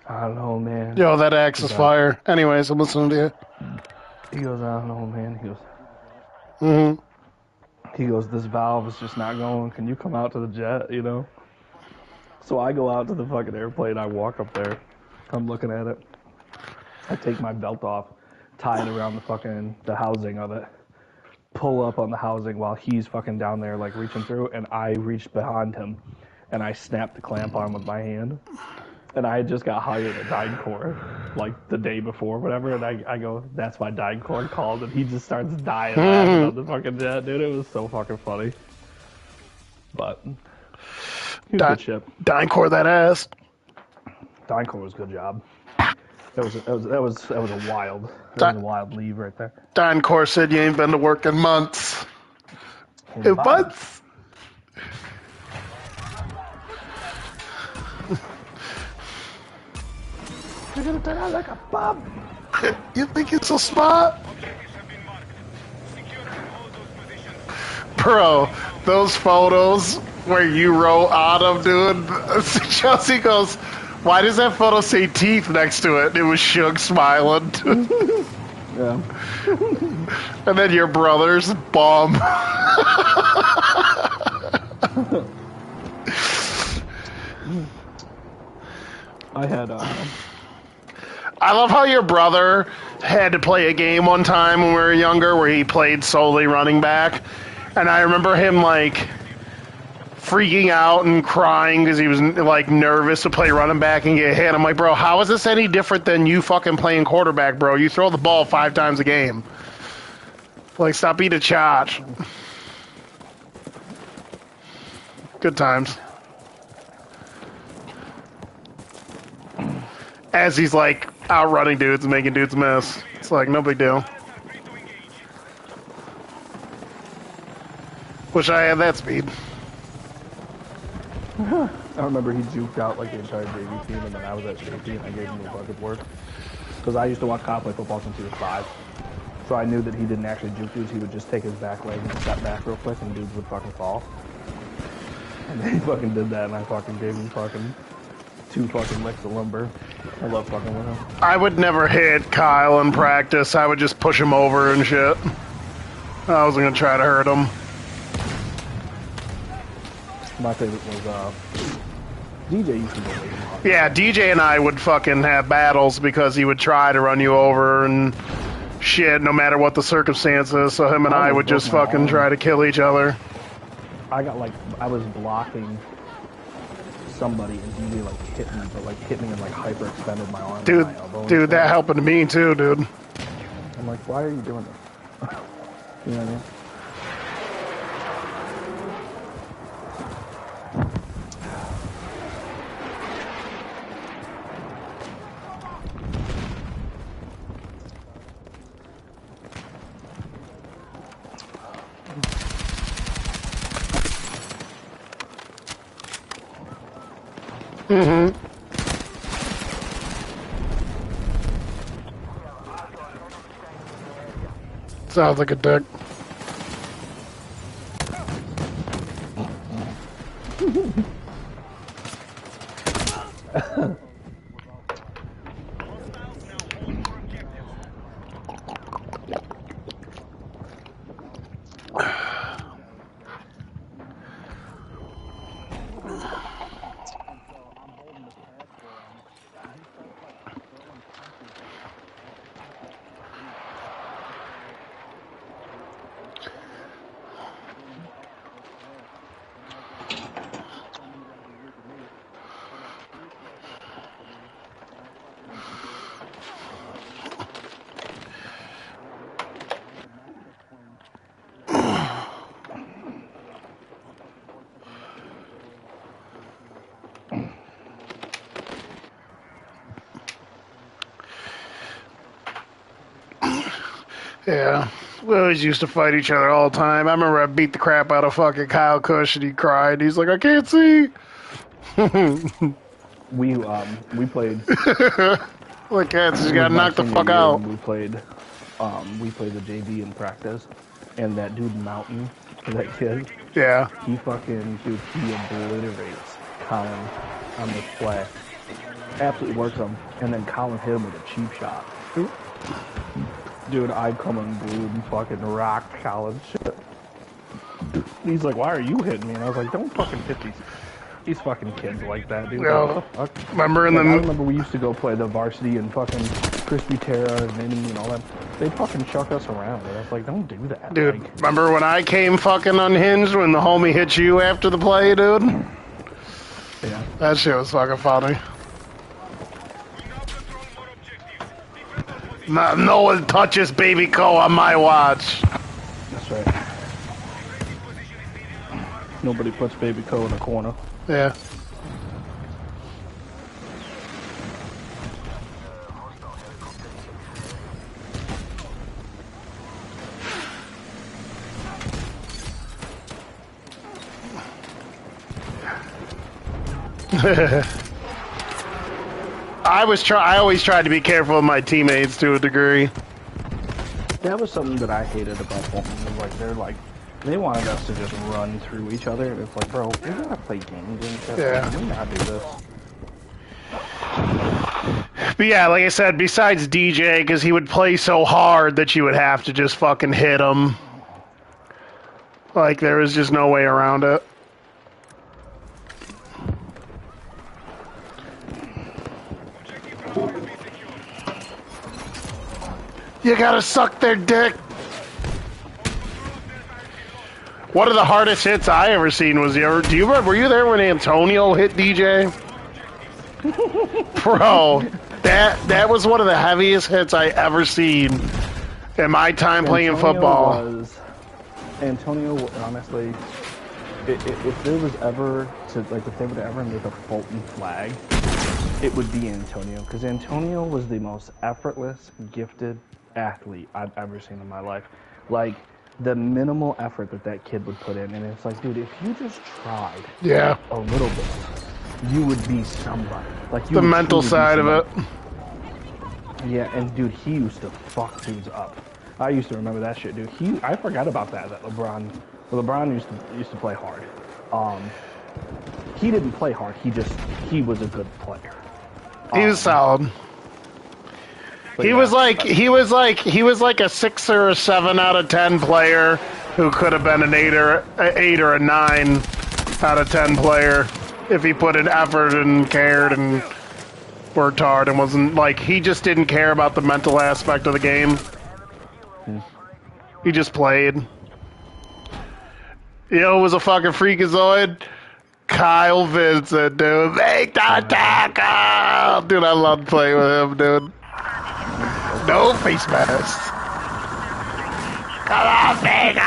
"I don't know, man." Yo, that axe is fire. Anyways, I'm listening to you. He goes, "I don't know, man." He goes, Mm-hmm. He goes, "This valve is just not going. Can you come out to the jet, you know?" So I go out to the fucking airplane. I walk up there. I'm looking at it. I take my belt off, tie it around the housing of it, pull up on the housing while he's fucking down there, like, reaching through, and I reach behind him, and I snap the clamp on with my hand. And I had just got hired at DynCorp, like the day before, whatever. And I go, that's why DynCorp called, and he just starts dying laughing on the fucking jet, dude. It was so fucking funny. But he was good ship. Dynecore that ass. DynCorp was a good job. That was a wild leave right there. Dynecore said you ain't been to work in months. In months. You're gonna turn out like a bum. You think you're so smart? Bro, those photos where you roll out of, dude. Chelsea goes, why does that photo say teeth next to it? And it was Suge smiling. Yeah. And then your brother's bum. I had I love how your brother had to play a game one time when we were younger where he played solely running back. And I remember him, like, freaking out and crying because he was, like, nervous to play running back and get hit. I'm like, bro, how is this any different than you fucking playing quarterback, bro? You throw the ball 5 times a game. Like, stop being a chotch. Good times. As he's, like, outrunning dudes and making dudes miss. It's like, no big deal. Wish I had that speed. I remember he juked out like the entire JV team, and then I was at JV and I gave him the bucket work. Because I used to watch Kyle play football since he was 5. So I knew that he didn't actually juke dudes, he would just take his back leg and step back real quick and dudes would fucking fall. And then he fucking did that and I fucking gave him fucking 2 fucking licks of lumber. I love fucking with him. I would never hit Kyle in practice. I would just push him over and shit. I wasn't gonna try to hurt him. My favorite was DJ used to go away from hockey. Yeah, DJ and I would fucking have battles because he would try to run you over and shit no matter what the circumstances. So him and I would just fucking try to kill each other. I was blocking somebody and DJ like hit me, but like hit me and like hyper extended my arm. Dude, and my elbow dude, that happened to me too, dude. I'm like, why are you doing this? You know what I mean? Mm-hmm. Sounds like a dick. Yeah, we always used to fight each other all the time. I remember I beat the crap out of fucking Kyle Cush and he cried. He's like, I can't see. We played. Like cats just got knocked the fuck out. We played the JV in practice, and that dude Mountain, that kid. Yeah. He obliterates Colin on this play. Absolutely works him, and then Colin hit him with a cheap shot. Dude, I come unglued and fucking rocked Colin shit. He's like, why are you hitting me? And I was like, don't fucking hit these fucking kids like that, dude. Yeah. Remember in I the... remember we used to go play the varsity and fucking Crispy Terra and Mini and all that. They'd fucking chuck us around. And I was like, don't do that. Dude, like, remember when I came fucking unhinged when the homie hit you after the play, dude? Yeah. That shit was fucking funny. No one touches Baby Co on my watch. That's right. Nobody puts Baby Co in the corner. Yeah. I always tried to be careful with my teammates to a degree. That was something that I hated about Fulton. Like they wanted us to just run through each other. It's like, bro, we're gonna play games and shit. Yeah. Like, we not do this. But yeah, like I said, besides DJ, because he would play so hard that you would have to just fucking hit him. Like, there was just no way around it. You gotta suck their dick. One of the hardest hits I ever seen was do you remember, were you there when Antonio hit DJ? Bro, that was one of the heaviest hits I ever seen in my time playing football. Antonio, honestly, if there was ever if they would ever make a Fulton flag, it would be Antonio, because Antonio was the most effortless, gifted athlete I've ever seen in my life. Like, the minimal effort that kid would put in, and it's like, dude, if you just tried a little bit, you would be somebody. Like, you the mental side of it. Yeah, and dude, he used to fuck dudes up. I used to remember that shit, dude. I forgot about that LeBron used to play hard. He didn't play hard. He was a good player. He was solid. He was like a 6 or a 7 out of 10 player who could have been an 8 or a 9 out of 10 player if he put in effort and cared and worked hard and wasn't like, he just didn't care about the mental aspect of the game. He just played. You know who was a fucking freakazoid? Kyle Vincent, dude. Make the tackle! Dude, I loved playing with him, dude. No face mask. Come on, Vega!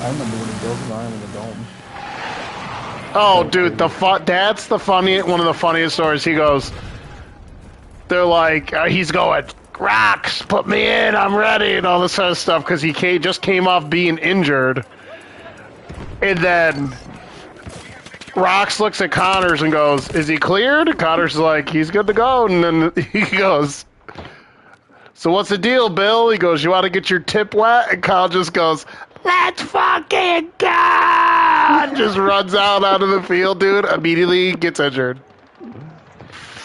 I remember when he broke his arm in the dome. Oh, dude, that's the one of the funniest stories. He goes, they're like, he's going, Rocks, put me in, I'm ready, and all this sort of stuff, because he just came off being injured. And then Rocks looks at Connors and goes, is he cleared? Connors is like, he's good to go. And then he goes, so what's the deal, Bill? He goes, you want to get your tip wet? And Kyle just goes, let's fucking go! And just runs out onto the field, dude. Immediately gets injured.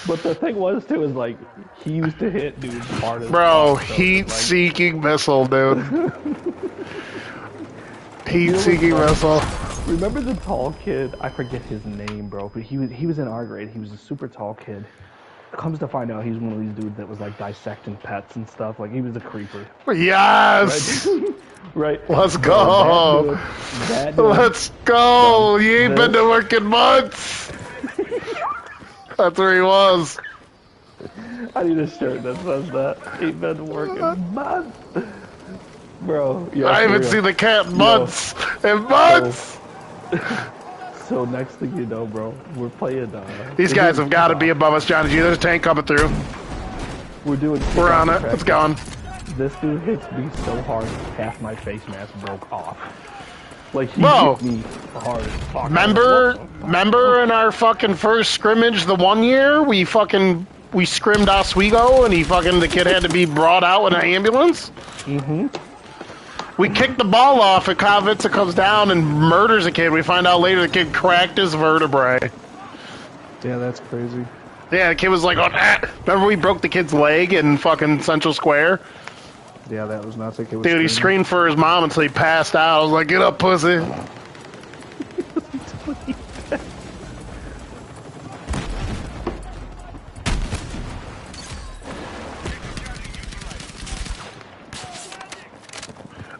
But the thing was, too, is like, he used to hit dudes hard as bro, fuck, so heat-seeking missile, dude. Heat-seeking missile. Remember the tall kid? I forget his name, bro, but he was in our grade. He was a super tall kid. Comes to find out, he's one of these dudes that was like dissecting pets and stuff. Like, he was a creeper. Yes! Right? Let's go! That dude, Let's go! You ain't been to work in months! That's where he was. I need a shirt that says that. Ain't been to work in months. Bro, yeah, I haven't seen the cat in months! In months! So next thing you know, bro, we're playing. These guys have got to be above us, Johnny G. There's a tank coming through. We're on it. It's gone. This dude hits me so hard, half my face mask broke off. Like, he Whoa. hit me hard as fuck. Remember in our fucking first scrimmage the one year, we scrimmed Oswego and the kid had to be brought out in an ambulance? Mm-hmm. We kicked the ball off and Kyle Vincent comes down and murders a kid. We find out later the kid cracked his vertebrae. Yeah, that's crazy. Yeah, the kid was like, oh, remember we broke the kid's leg in fucking Central Square? Yeah, that was nuts. Dude, he screamed for his mom until he passed out. I was like, get up, pussy.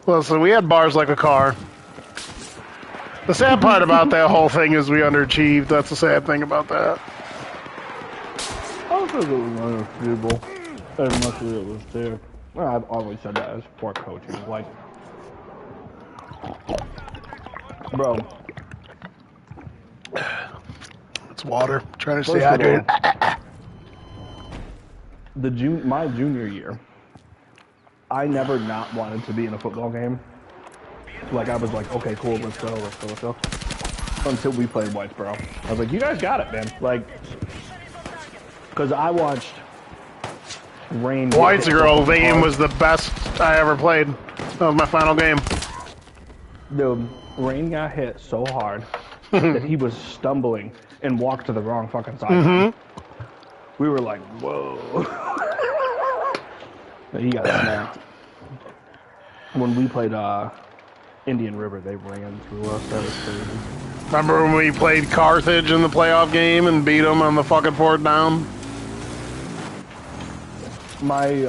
Listen, we had bars like a car. The sad part about that whole thing is we underachieved. That's the sad thing about that. don't think it was unrefutable as much as it was there. Well, I've always said that as poor coaching. Like, bro, It's water. Trying to stay first of all, hydrated. my junior year, I never not wanted to be in a football game. Like, I was like, okay, cool, let's go. Until we played Whitesboro. I was like, you guys got it, man. Like, because I watched Rain. Whitesboro game was the best I ever played. That was my final game. Dude, Rain got hit so hard that he was stumbling and walked to the wrong fucking side. We were like, whoa. He got smacked. When we played Indian River, they ran through us. That was crazy. Remember when we played Carthage in the playoff game and beat them on the fucking fourth down? My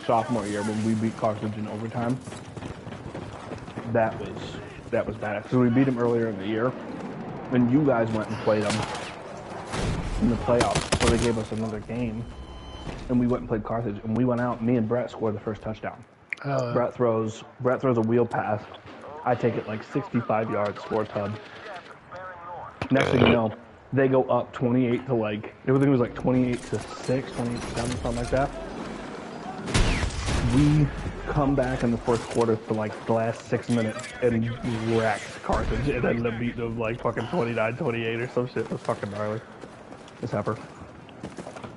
sophomore year, when we beat Carthage in overtime, that was bad. So we beat them earlier in the year, and you guys went and played them in the playoffs. So they gave us another game, and we went and played Carthage, and we went out. Me and Brett scored the first touchdown. Brett throws a wheel pass. I take it like 65 yards, score a tub. Next thing you know, they go up 28 to like, everything was like 28 to 6, 28 to 7, something like that. We come back in the fourth quarter for like the last 6 minutes and wrecked Carthage and ended up beating them like fucking 29-28 or some shit. It was fucking gnarly. It's Heifer.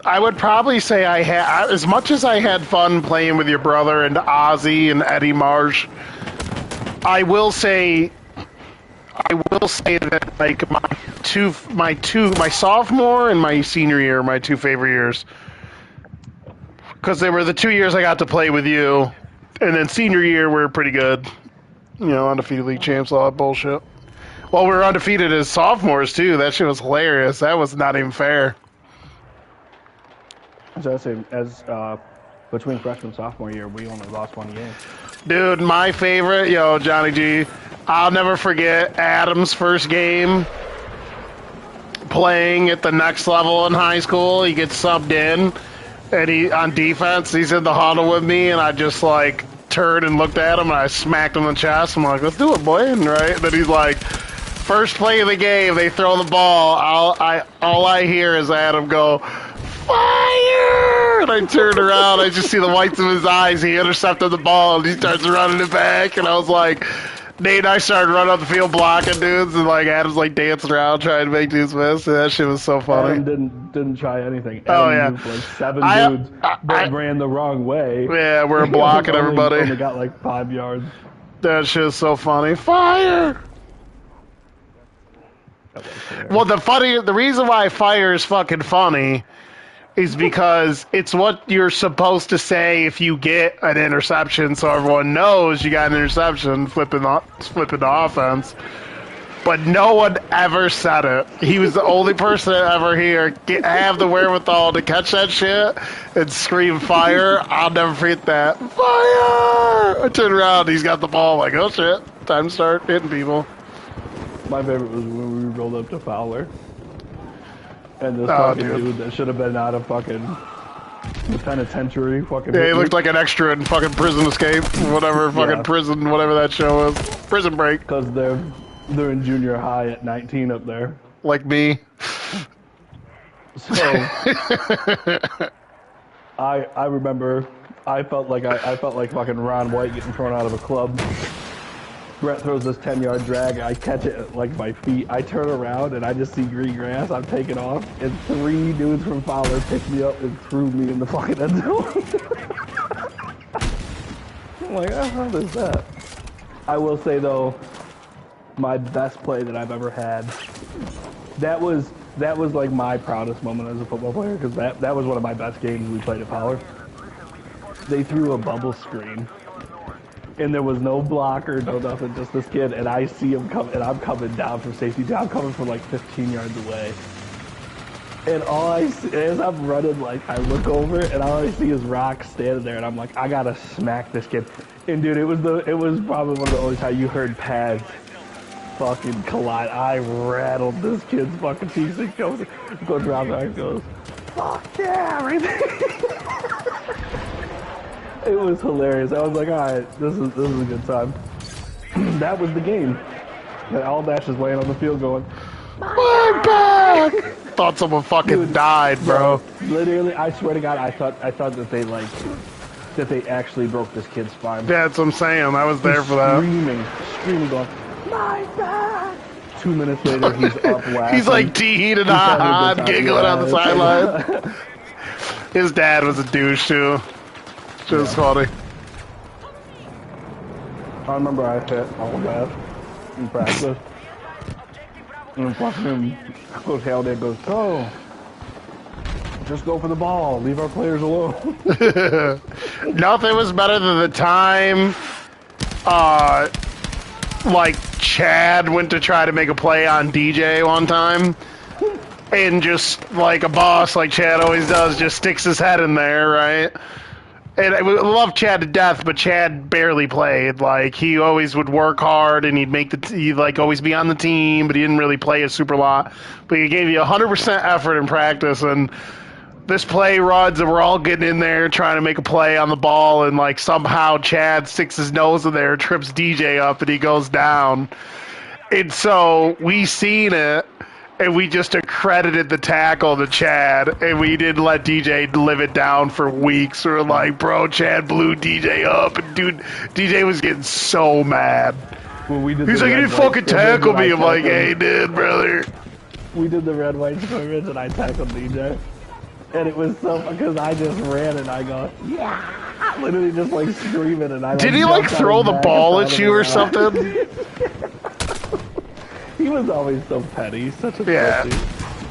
I would probably say I had, as much as I had fun playing with your brother and Ozzy and Eddie Marsh, I will say that like my sophomore and my senior year, my two favorite years, because they were the 2 years I got to play with you, and then senior year we were pretty good, you know, undefeated league champs, all that bullshit. Well, we were undefeated as sophomores too. That shit was hilarious. That was not even fair. So I say, as between freshman and sophomore year, we only lost one game. Dude, my favorite, Johnny G, I'll never forget Adam's first game playing at the next level in high school. He gets subbed in, and on defense, he's in the huddle with me, and I just, like, turned and looked at him, and I smacked him in the chest. I'm like, let's do it, boy. And, right? And then he's like, first play of the game, they throw the ball. All I hear is Adam go, fire! And I turned around, I just see the whites of his eyes. He intercepted the ball, and he starts running it back. And I was like, Nate and I started running up the field blocking dudes, and like Adam's like dancing around trying to make dudes miss. And that shit was so funny. Adam didn't try anything. Oh, Adam yeah. moved like 7 dudes that ran the wrong way. Yeah, we're blocking everybody. Only got like 5 yards. That shit is so funny. Fire! Well, the reason why fire is fucking funny is because it's what you're supposed to say if you get an interception, so everyone knows you got an interception, flipping the offense. But no one ever said it. He was the only person to ever have the wherewithal to catch that shit and scream fire. I'll never forget that. Fire! I turn around, he's got the ball, like, oh shit, time to start hitting people. My favorite was when we rolled up to Fowler. And this fucking dude that should have been out of fucking the penitentiary fucking... Yeah, he looked like an extra in fucking Prison Escape, whatever fucking prison, whatever that show is. Prison Break. Because they're in junior high at 19 up there. Like me. So, I remember, I felt like fucking Ron White getting thrown out of a club. Brett throws this 10-yard drag, I catch it at like my feet. I turn around and I just see green grass. I'm taking off, and 3 dudes from Fowler picked me up and threw me in the fucking end zone. I'm like, how is that? I will say though, my best play that I've ever had. That was like my proudest moment as a football player, because that was one of my best games we played at Fowler. They threw a bubble screen. And there was no blocker, no nothing, just this kid, and I see him come, and I'm coming down from safety. I'm coming from like 15 yards away. And all I see, as I'm running, like, I look over, and all I see is Rock standing there, and I'm like, I gotta smack this kid. And dude, it was probably one of the only times you heard pads fucking collide. I rattled this kid's fucking teeth. Coach Rob goes, fuck yeah, right there. It was hilarious. I was like, all right, this is a good time. That was the game. And all Dash is laying on the field going, My back! Thought someone fucking Dude, died, bro. Literally, I swear to God, I thought that they actually broke this kid's spine. Yeah, that's what I'm saying. I was there for that. Screaming, going, my back! 2 minutes later, he's up laughing. He's like teeing and hot, giggling on the sideline. His dad was a douche too. Just funny. I remember I hit all that in practice. And fucking Coach Halliday goes, go. Just go for the ball. Leave our players alone. Nothing was better than the time, like Chad went to try to make a play on DJ one time, and just like a boss, like Chad always does, just sticks his head in there, right? And I love Chad to death, but Chad barely played. Like, he always would work hard, and he'd like always be on the team, but he didn't really play a super lot. But he gave you 100% effort in practice, and this play runs, and we're all getting in there trying to make a play on the ball, and like somehow Chad sticks his nose in there, trips DJ up, and he goes down. And so we seen it, and we just accredited the tackle to Chad, and we didn't let DJ live it down for weeks. We were like, bro, Chad blew DJ up, and dude, DJ was getting so mad. Well, He's like, you didn't fucking tackle me. I'm like, hey, dude, brother. We did the red white scrimmage, and I tackled DJ. And it was so because I just ran and I go, yeah, literally just like screaming, and I did he like throw the ball at you or something? He was always so petty. He's such a pussy.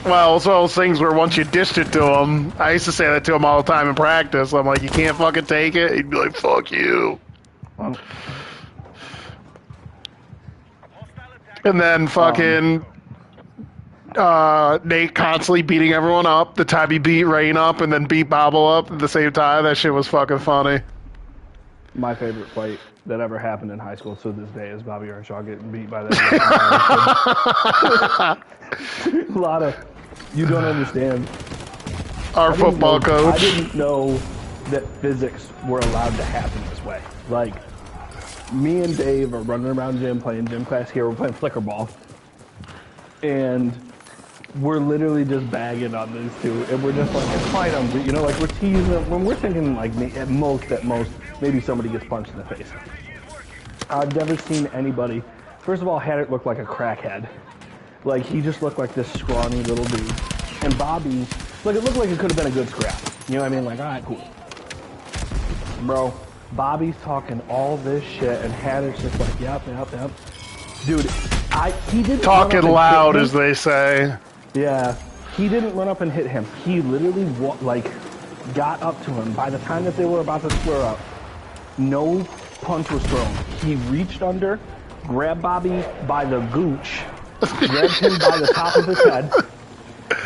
Well, it's one of those things where once you dished it to him, I used to say that to him all the time in practice. I'm like, you can't fucking take it. He'd be like, fuck you. And then fucking Nate constantly beating everyone up. The time he beat Rain up and then beat Bobble up at the same time. That shit was fucking funny. My favorite fight that ever happened in high school to this day is Bobby Earnshaw getting beat by that. A lot of, you don't understand. Our football coach. I didn't know that physics were allowed to happen this way. Like, me and Dave are running around gym playing gym class here. We're playing flicker ball. And we're literally just bagging on these two. And we're just like, fight them. You know, like we're teasing them. When we're thinking like at most, maybe somebody gets punched in the face. I've never seen anybody. First of all, Haddert looked like a crackhead. Like, he just looked like this scrawny little dude. And Bobby, like, it looked like it could have been a good scrap. You know what I mean? Like, all right, cool. Bro, Bobby's talking all this shit, and Hadder's just like, yep. Dude, he didn't talking loud, as they say. Yeah, he didn't run up and hit him. He literally, got up to him. By the time that they were about to square up, no punch was thrown. He reached under, grabbed Bobby by the gooch, grabbed him by the top of his head,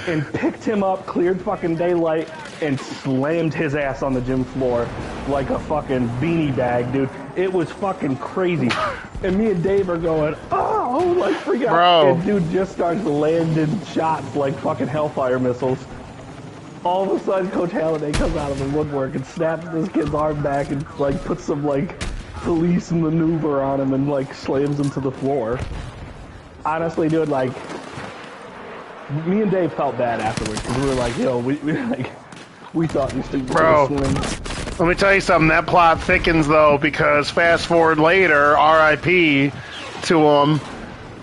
and picked him up, cleared fucking daylight, and slammed his ass on the gym floor like a fucking beanie bag, dude. It was fucking crazy. And me and Dave are going, oh, like freak out. Bro. And dude just starts landing shots like fucking Hellfire missiles. All of a sudden, Coach Halliday comes out of the woodwork and snaps this kid's arm back and like puts some like police maneuver on him and like slams him to the floor. Honestly, dude, like, me and Dave felt bad afterwards because we were like, yo, we thought these things were slim. Let me tell you something. That plot thickens though, because fast forward later, R.I.P. to him.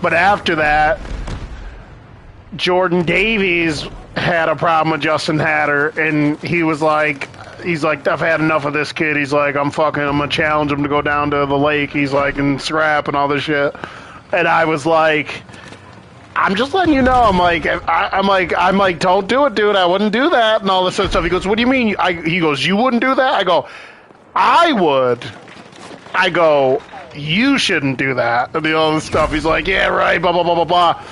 But after that, Jordan Davies had a problem with Justin Hatter, and he's like, I've had enough of this kid. He's like, I'm gonna challenge him to go down to the lake. He's like, and scrap and all this shit. And I was like, I'm just letting you know. I'm like, don't do it, dude. I wouldn't do that, and all this other stuff. He goes, what do you mean? He goes, you wouldn't do that? I go, I would. I go, you shouldn't do that, and all this stuff. He's like, yeah, right, blah, blah, blah, blah, blah.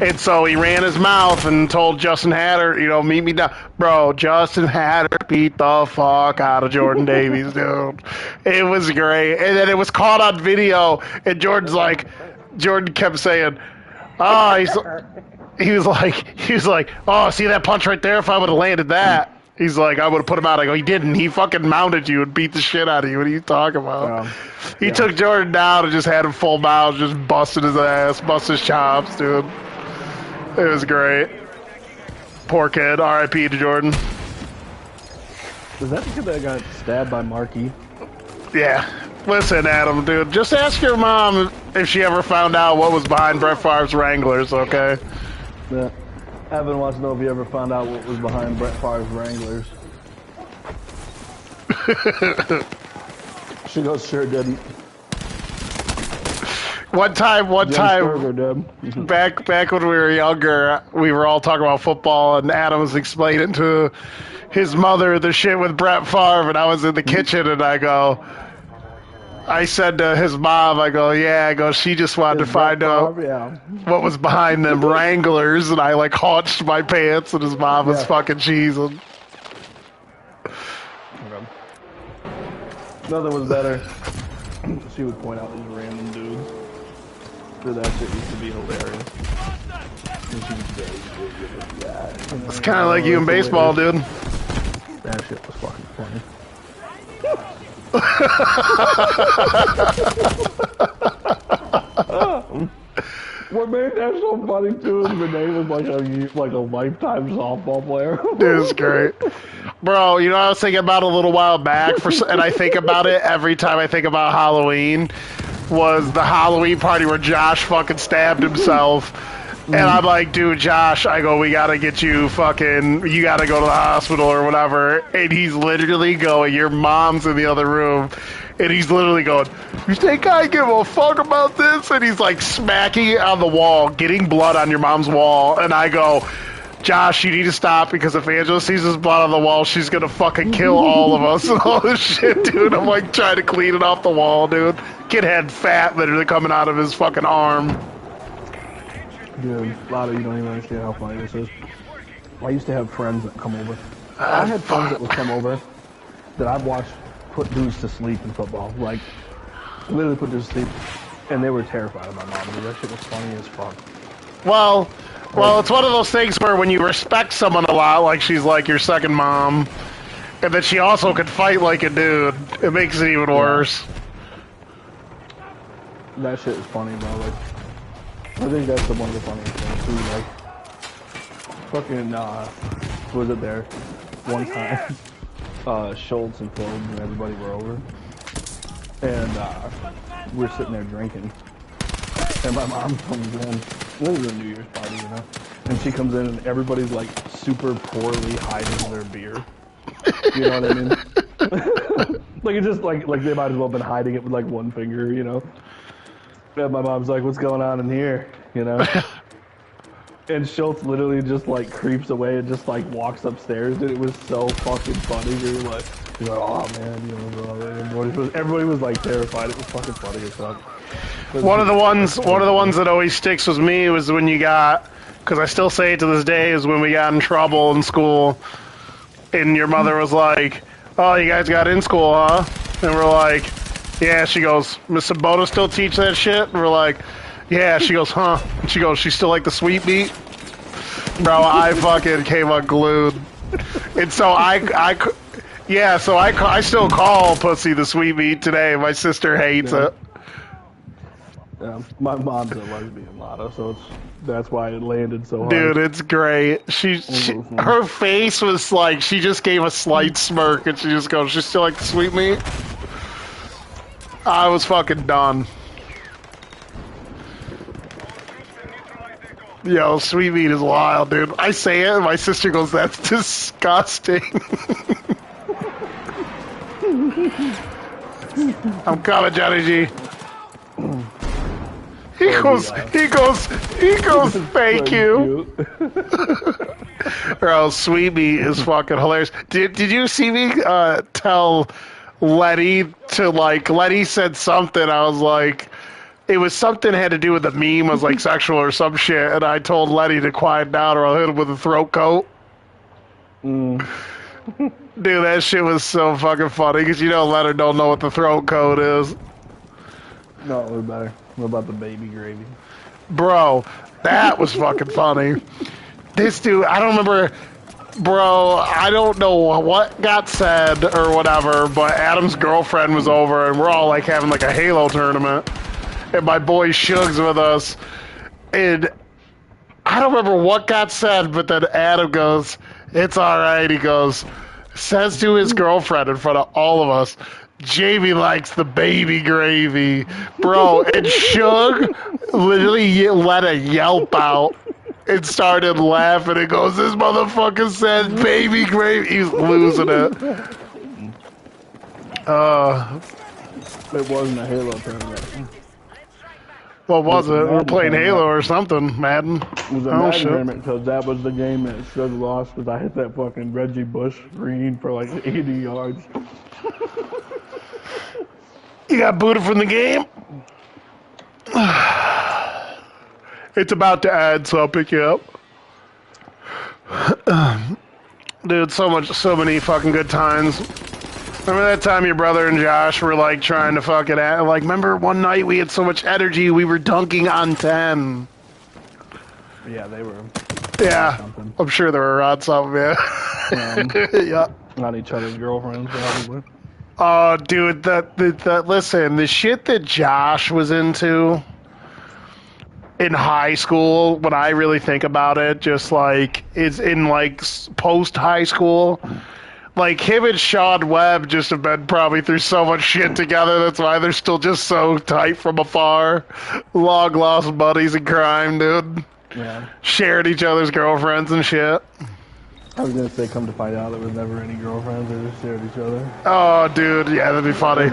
And so he ran his mouth and told Justin Hatter, meet me down. Bro, Justin Hatter beat the fuck out of Jordan Davies, dude. It was great. And then it was caught on video, and Jordan kept saying, he was like, oh, see that punch right there? If I would have landed that, he's like, I would have put him out. I go, he didn't. He fucking mounted you and beat the shit out of you. What are you talking about? He Yeah. took Jordan down and just had him full mouth, just busted his ass, busted his chops, dude. It was great. Poor kid. R.I.P. to Jordan. Was that the kid that got stabbed by Marky? Yeah. Listen, Adam, dude, just ask your mom if she ever found out what was behind Brett Favre's Wranglers, okay? Yeah. Evan wants to know if you ever found out what was behind Brett Favre's Wranglers. She goes, sure didn't. One time, back when we were younger, we were all talking about football, and Adam was explaining to his mother the shit with Brett Favre, and I was in the kitchen, and I said to his mom, I go, yeah, I go, she just wanted to find out what was behind them Wranglers, and I like haunched my pants, and his mom was fucking cheesing. Nothing was better. She would point out these random dudes. So that shit used to be hilarious. And she was very good with that. It's kind of like you in baseball, dude. That shit was fucking funny. What made that so funny too is Renee was like a lifetime softball player. It was great. Bro, you know what I was thinking about a little while back, and I think about it every time I think about Halloween, was the Halloween party where Josh fucking stabbed himself. And I'm like, dude, Josh, I go, we gotta get you you gotta go to the hospital or whatever. And he's literally going, your mom's in the other room. And he's literally going, you think I give a fuck about this? And he's like smacking it on the wall, getting blood on your mom's wall. And I go, Josh, you need to stop, because if Angela sees this blood on the wall, she's gonna fucking kill all of us and all this shit, dude. I'm like trying to clean it off the wall, dude. Kid had fat literally coming out of his fucking arm. Dude, a lot of you don't even understand how funny this is. I used to have friends that come over. I had friends that would come over that I'd watch put dudes to sleep in football. Like, literally put dudes to sleep. And they were terrified of my mom. Dude, that shit was funny as fuck. Well, it's one of those things where when you respect someone a lot, like she's like your second mom, and that she also could fight like a dude, it makes it even worse. That shit is funny, bro. Like, I think that's one of the funniest things too. Like, fucking, was it there? One time, Schultz and Phillips and everybody were over, and we're sitting there drinking, and my mom comes in. This is a New Year's party, you know, and she comes in and everybody's like super poorly hiding their beer. You know what I mean? Like it's just like they might as well have been hiding it with like one finger, you know. And my mom's like, what's going on in here? You know? And Schultz literally just like creeps away and just like walks upstairs, and it was so fucking funny. We were like, oh man, you know, bro. Everybody was like terrified. It was fucking funny as fuck. One of the ones that always sticks with me was when you got, because I still say it to this day, is when we got in trouble in school, and your mother was like, oh, you guys got in school, huh? And we're like, yeah. She goes, Miss Sabota still teach that shit? And we're like, yeah. She goes, huh? And she goes, she still like the sweet meat? Bro, I fucking came unglued. And so I still call pussy the sweet meat today. My sister hates it. Yeah, my mom's a lesbian, Lotto, so that's why it landed so hard. Dude, it's great. Her face was like, she just gave a slight smirk, and she just goes, she still like the sweet meat? I was fucking done. Yo, sweet meat is wild, dude. I say it, and my sister goes, that's disgusting. I'm coming, Johnny G. He goes, thank you. Bro, sweet meat is fucking hilarious. Did you see me tell Letty to, like, Letty said something, I was like, it was something had to do with the meme, was like sexual or some shit, and I told Letty to quiet down or I'll hit him with a throat coat. Dude, that shit was so fucking funny, because you know Leonard don't know what the throat coat is. No, we're better. What about the baby gravy? Bro, That was fucking funny. This dude, I don't remember, bro, I don't know what got said or whatever, but Adam's girlfriend was over and we're all like having like a Halo tournament. And my boy Shugs with us. And I don't remember what got said, but then Adam goes, "It's alright," he goes, says to his girlfriend in front of all of us, "Jamie likes the baby gravy." Bro, and Shug literally let a yelp out and started laughing and goes, "This motherfucker said baby gravy." He's losing it. It wasn't a Halo tournament. What was it? We're Madden playing tournament. Halo or something. Madden. It was a Oh, Madden shit. tournament because that was the game that Shug lost because I hit that fucking Reggie Bush screen for like 80 yards. You got booted from the game? It's about to end, so I'll pick you up. Dude, so many fucking good times. Remember that time your brother and Josh were like trying to fucking like, remember one night we had so much energy we were dunking on 10. Yeah, they were Yeah, something. I'm sure they were on something, yeah. Yeah. On each other's girlfriends, probably. Oh, dude, listen, the shit that Josh was into in high school, when I really think about it, just like, is in like post high school. Like, him and Sean Webb just have been probably through so much shit together. That's why they're still just so tight from afar. Long lost buddies in crime, dude. Yeah. Shared each other's girlfriends and shit. I was gonna say, come to find out, there was never any girlfriends. They just shared each other. Oh, dude, yeah, that'd be funny.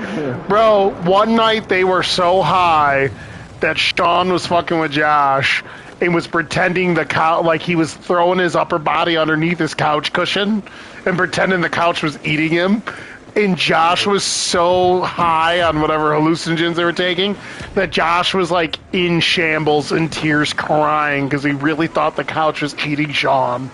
Bro, one night they were so high that Sean was fucking with Josh and was pretending like he was throwing his upper body underneath his couch cushion and pretending the couch was eating him. And Josh was so high on whatever hallucinogens they were taking that Josh was like in shambles in tears crying because he really thought the couch was eating Sean.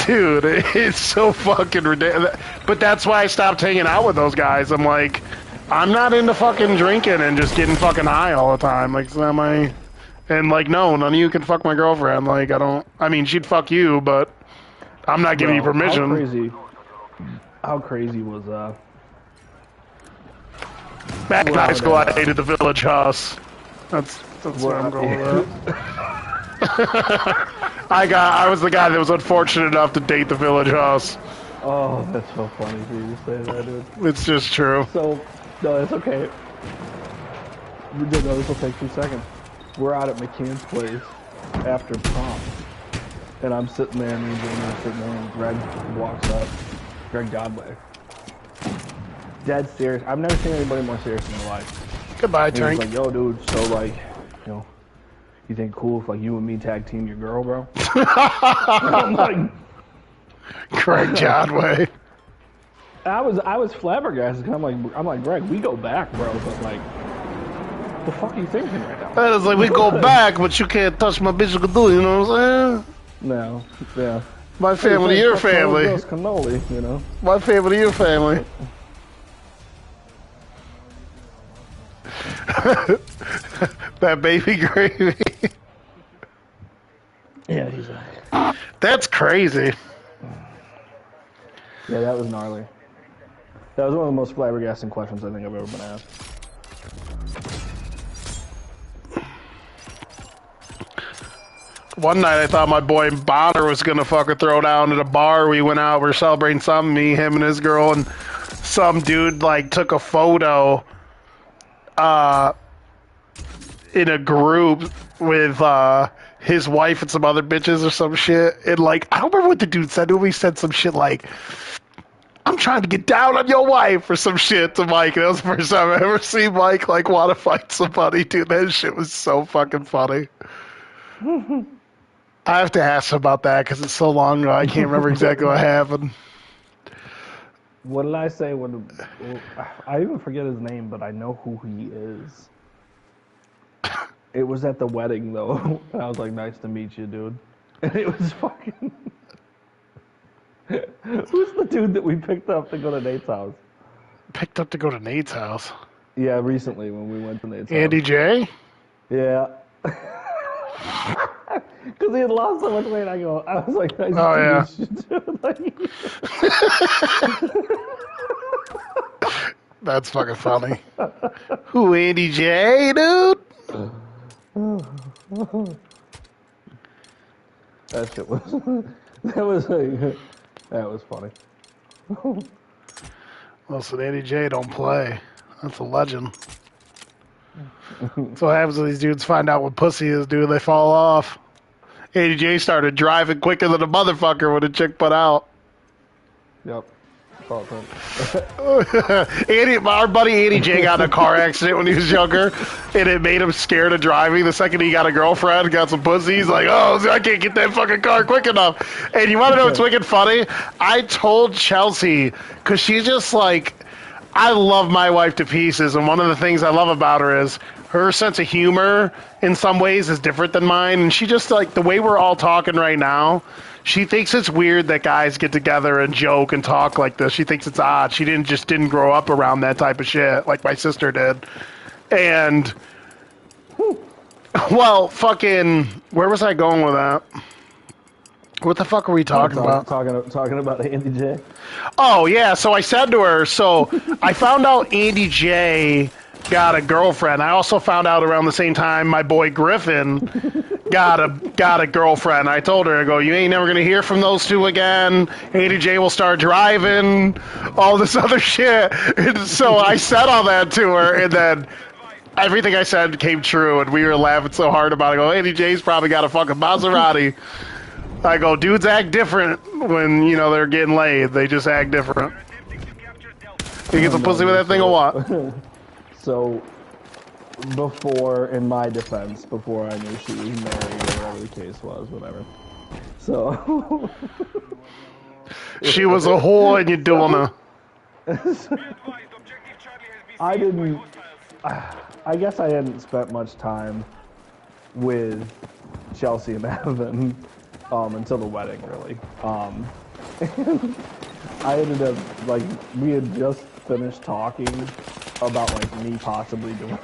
Dude, it's so fucking ridiculous. But that's why I stopped hanging out with those guys. I'm like, I'm not into fucking drinking and just getting fucking high all the time. Like, so am I? And like, no, none of you can fuck my girlfriend. Like, I mean, she'd fuck you, but I'm not giving you permission. How crazy was Back in high school, I hated the village house. That's where I'm going with that. I was the guy that was unfortunate enough to date the village house. Oh, that's so funny for you to say that, dude. It's just true. So, no, it's okay. No, this will take 2 seconds. We're out at McKean's place after prom. And I'm sitting there, and me and Jamie are sitting there, and Greg walks up. Greg Godway. Dead serious. I've never seen anybody more serious in my life. Goodbye, And he was Tank. like, yo, dude, so, like, you know, you think cool if, like, you and me tag team your girl, bro? I'm like... Craig Jodway. I was flabbergasted. I'm like, Greg, we go back, bro. But like, the fuck are you thinking right now? That is like, we go back, but you can't touch my bitch Gooooooo, you know what I'm saying? No, yeah. My family, your family. Cannoli, you know. My family, your family. That baby gravy. Yeah, he's That's crazy. Yeah, that was gnarly. That was one of the most flabbergasting questions I think I've ever been asked. One night I thought my boy Bonner was gonna fucking throw down at a bar. We went out, we were celebrating something, me, him, and his girl, and some dude like took a photo in a group with his wife and some other bitches or some shit. And like, I don't remember what the dude said. He said some shit like, "I'm trying to get down on your wife," or some shit to Mike. And that was the first time I ever seen Mike like want to fight somebody. Dude, that shit was so fucking funny. I have to ask him about that because it's so long ago. I can't remember exactly what happened. What did I say when... I even forget his name, but I know who he is. It was at the wedding, though. And I was like, "Nice to meet you, dude." And it was fucking... Who's the dude that we picked up to go to Nate's house? Picked up to go to Nate's house. Yeah, recently when we went to Nate's Andy house. J? Yeah. Because he had lost so much weight, I was like, I Oh, yeah. That's fucking funny. Who, Andy J, dude? That shit was, that was funny. Listen, Andy J don't play. That's a legend. That's what happens when these dudes find out what pussy is, dude. They fall off. Andy J started driving quicker than a motherfucker when a chick put out. Yep. Our buddy Andy J got in a car accident when he was younger, and it made him scared of driving. The second he got a girlfriend, got some pussy, he's like, oh, I can't get that fucking car quick enough. And you want to know what's wicked funny? I told Chelsea, because she's just like, I love my wife to pieces, and one of the things I love about her is her sense of humor in some ways is different than mine, and she just, like, the way we're all talking right now, she thinks it's weird that guys get together and joke and talk like this. She thinks it's odd. She didn't grow up around that type of shit like my sister did. And, well, fucking, where was I going with that? What the fuck are we talking about? Talking about Andy J. Oh, yeah, so I said to her, so I found out Andy J got a girlfriend. I also found out around the same time my boy Griffin got a girlfriend. I told her, I go, you ain't never going to hear from those two again. Andy J will start driving, all this other shit. And so I said all that to her, and then everything I said came true, and we were laughing so hard about it. I go, Andy J's probably got a fucking Maserati. I go, dudes act different when, you know, they're getting laid. They just act different. You get some pussy with that thing or what? So, before, in my defense, before I knew she was married or whatever the case was, whatever. So... she was a whore and you're doing her. I didn't... I guess I hadn't spent much time with Chelsea and Evan until the wedding, really. I ended up, like, we had just finished talking about, like, me possibly doing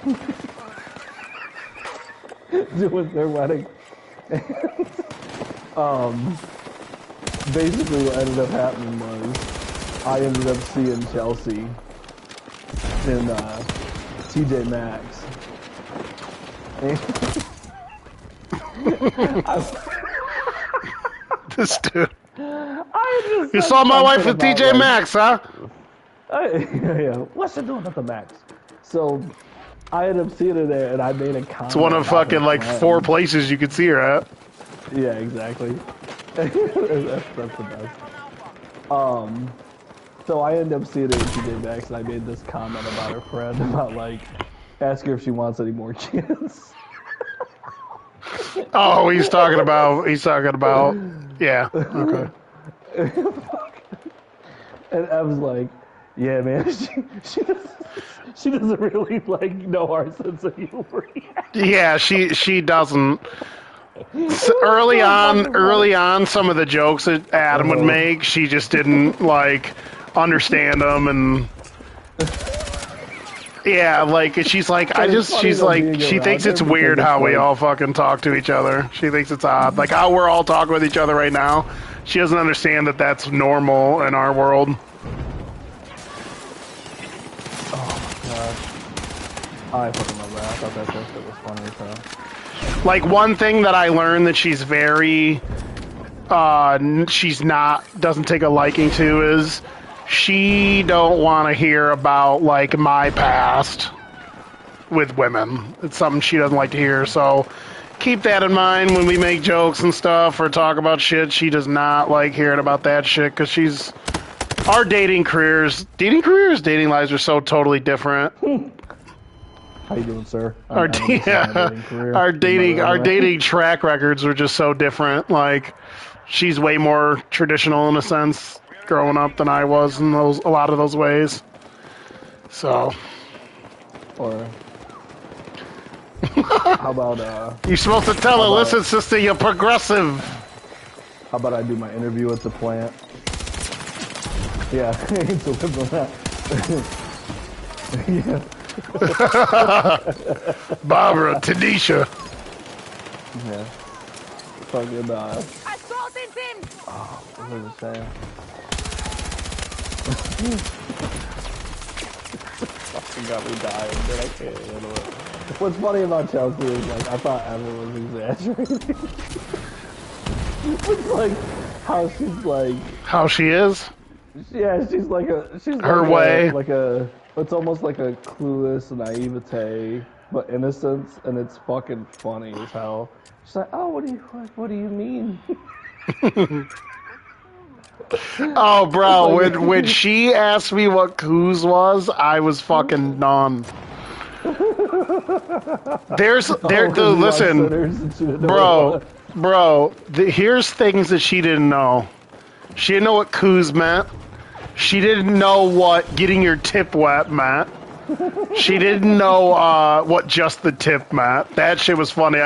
their wedding. Basically what ended up happening was I ended up seeing Chelsea in TJ Maxx. This dude. You saw my wife at TJ Maxx, huh? Yeah. What's she doing at the Max? So I ended up seeing her there, and I made a comment. It's one of fucking like 4 places you could see her at. Yeah, exactly. that's the best. So I ended up seeing her at TJ Maxx, and I made this comment about her friend about like, ask her if she wants any more kids. Oh, he's talking about. Yeah. Okay. And Ev's like, yeah, man, she doesn't really like know our sense of humor yet. Yeah, she doesn't. Early on, some of the jokes that Adam would make, she just didn't like understand them, and yeah, like she thinks it's weird how we all fucking talk to each other. She thinks it's odd, like how we're all talking with each other right now. She doesn't understand that that's normal in our world. I fucking love that. I thought that shit was funny as hell. Like, one thing that I learned that she's very, doesn't take a liking to is she don't want to hear about, like, my past with women. It's something she doesn't like to hear, so keep that in mind when we make jokes and stuff or talk about shit. She does not like hearing about that shit, because our dating lives are so totally different. How you doing, sir? Our dating track records are just so different. Like, she's way more traditional in a sense growing up than I was in a lot of those ways. So, or how about you're supposed to tell her, listen, sister, you're progressive. How about I do my interview at the plant? Yeah, to live on that. Yeah. Barbara, Tanisha. Yeah. Fucking, Assault is in! what was it saying? Fucking got me dying, dude. I can't handle it. What's funny about Chelsea is, like, I thought Evan was exaggerating. It's like, how she's like... How she is? Yeah, she's like Her way. It's almost like a clueless naivete, but innocence, and it's fucking funny as hell. She's like, oh, what do you mean? Oh, bro, when she asked me what Coos was, I was fucking numb. Listen, bro, here's things that she didn't know. She didn't know what Coos meant. She didn't know what getting your tip wet meant. She didn't know what just the tip meant. That shit was funny.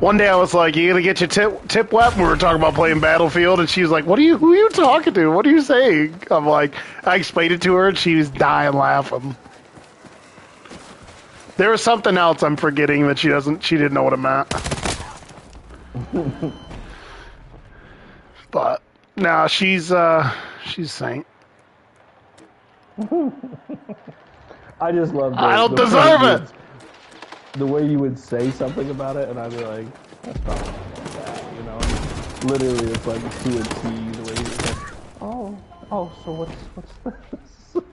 One day I was like, you gonna get your tip wet? And we were talking about playing Battlefield, and she was like, who are you talking to? What are you saying? I'm like, I explained it to her, and she was dying laughing. There was something else I'm forgetting that she didn't know what it meant. But, nah, she's saint. I just love I don't deserve it! The way you would say something about it, and I'd be like, that's probably not that, you know? And literally, it's like to a T, the way you would say, oh, so what's this?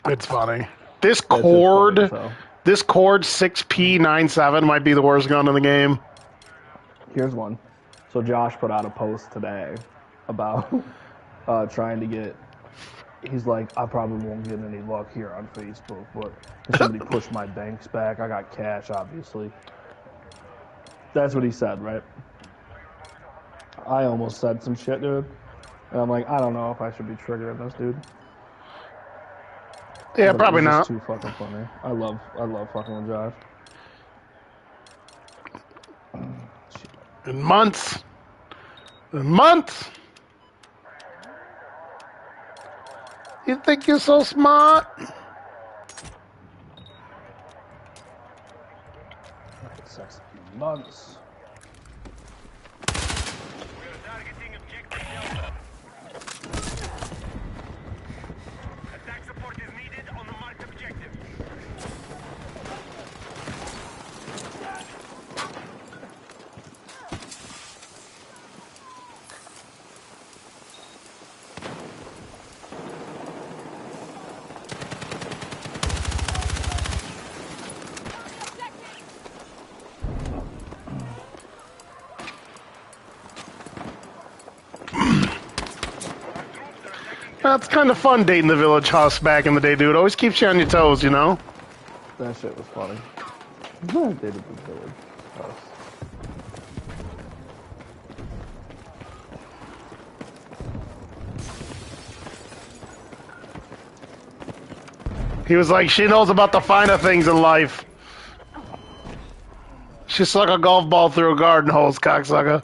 It's funny. This cord 6P97 might be the worst gun in the game. Here's one. So Josh put out a post today about trying to get... He's like, I probably won't get any luck here on Facebook, but if somebody pushed my banks back, I got cash, obviously. That's what he said, right? I almost said some shit, dude. And I'm like, I don't know if I should be triggering this, dude. Yeah, but probably it's not. just too fucking funny. I love fucking with Josh. In months. You think you're so smart? Sexy months. We're targeting objective Delta. Attack support is needed on the marked objective. That's kind of fun dating the village house back in the day, dude. Always keeps you on your toes, you know? That shit was funny. They did the village house. He was like, she knows about the finer things in life. She stuck a golf ball through a garden hose, cocksucker.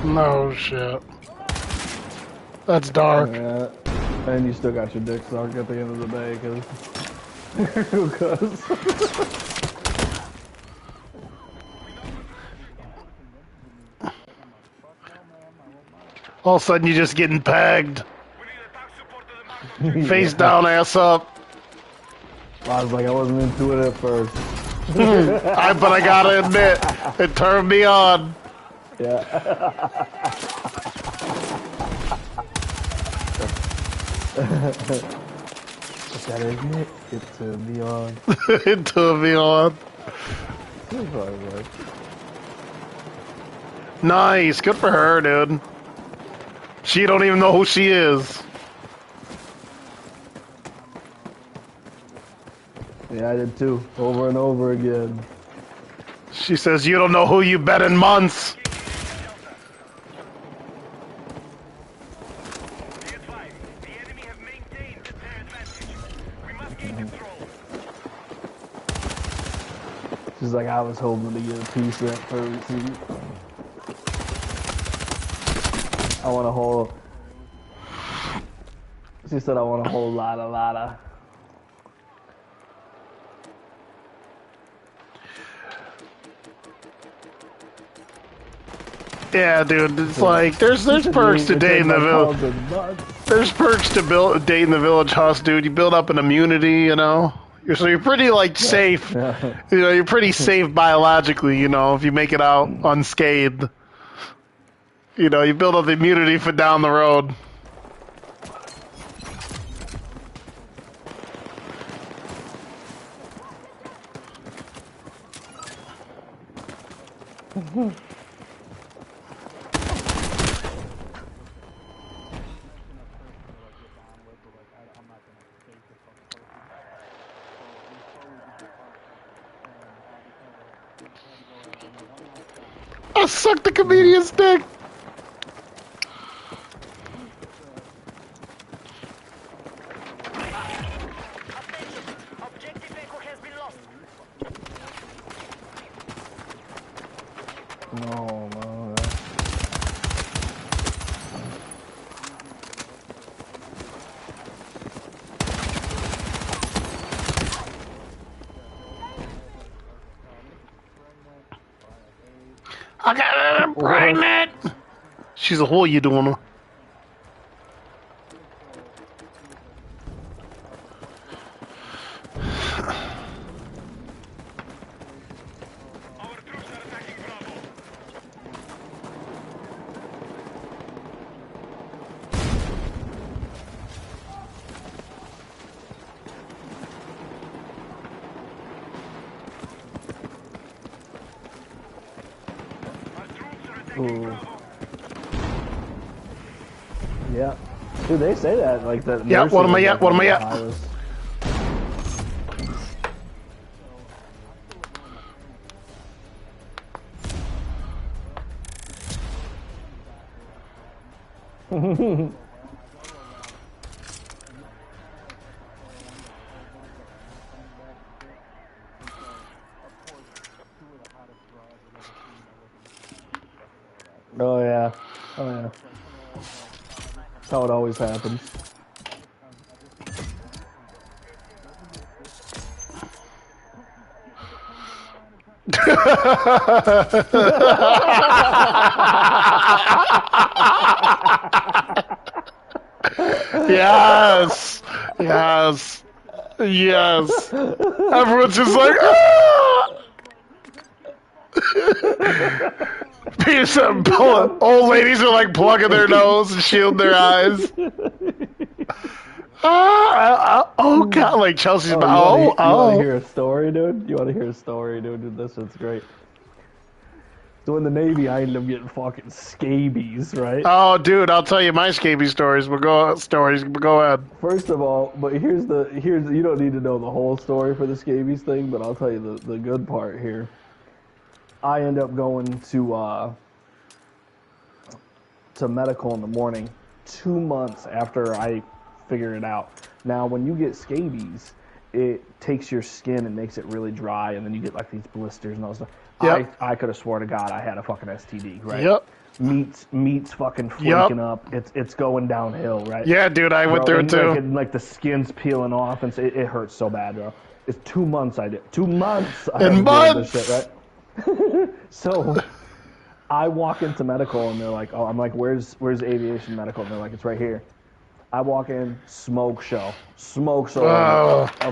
No shit. That's dark. Yeah. And you still got your dick sucked at the end of the day, cause All of a sudden, you're just getting pegged. Face down, ass up. I was like, I wasn't into it at first. But I gotta admit, it turned me on. Yeah. I gotta admit, it turned me on. It turned me on. Nice, good for her, dude. She don't even know who she is. Yeah, I did too. Over and over again. She says, you don't know who you bet in months. Be advised, the enemy have maintained their advantage. We must gain control. She's like, I was hoping to get a 2-cent per receipt. I want a whole. She said, I want a whole lot. Yeah, dude, it's like there's perks to dating the village. There's perks to dating the village house, dude. You build up an immunity, you know. You're pretty like safe. Yeah. You know, you're pretty safe biologically. You know, if you make it out unscathed. You know, you build up the immunity for down the road. I suck the comedian's dick. Objective Echo has been lost. No, no. I got her pregnant. She's a whore, you doing her. Our troops are attacking Bravo. Our troops are attacking Ooh. Bravo. Yeah. Dude, they say that, like that. Yeah, what am I at? What am I at? Oh yeah. Oh yeah. That's how it always happens. Yes. Yes. Yes. Everyone's just like, ah! Old ladies are like plugging their nose and shielding their eyes. Oh god, like Chelsea's You want to hear a story, dude? You want to hear a story, dude? This is great. So in the Navy, I ended up getting fucking scabies, right? Oh, dude, I'll tell you my scabies stories. But go ahead. First of all, but here's you don't need to know the whole story for the scabies thing, but I'll tell you the good part here. I end up going to medical in the morning, 2 months after I figure it out. Now, when you get scabies, it takes your skin and makes it really dry, and then you get like these blisters and all that stuff. Yep. I could have swore to God I had a fucking STD, right? Yep. Meat's fucking flaking up. It's going downhill, right? Yeah, dude, I went through it too. Like the skin's peeling off, and it hurts so bad, bro. It's 2 months I did. 2 months. Months. This shit, right? So I walk into medical, and they're like, "Oh," I'm like, "Where's aviation medical?" And they're like, "It's right here." I walk in, smoke show of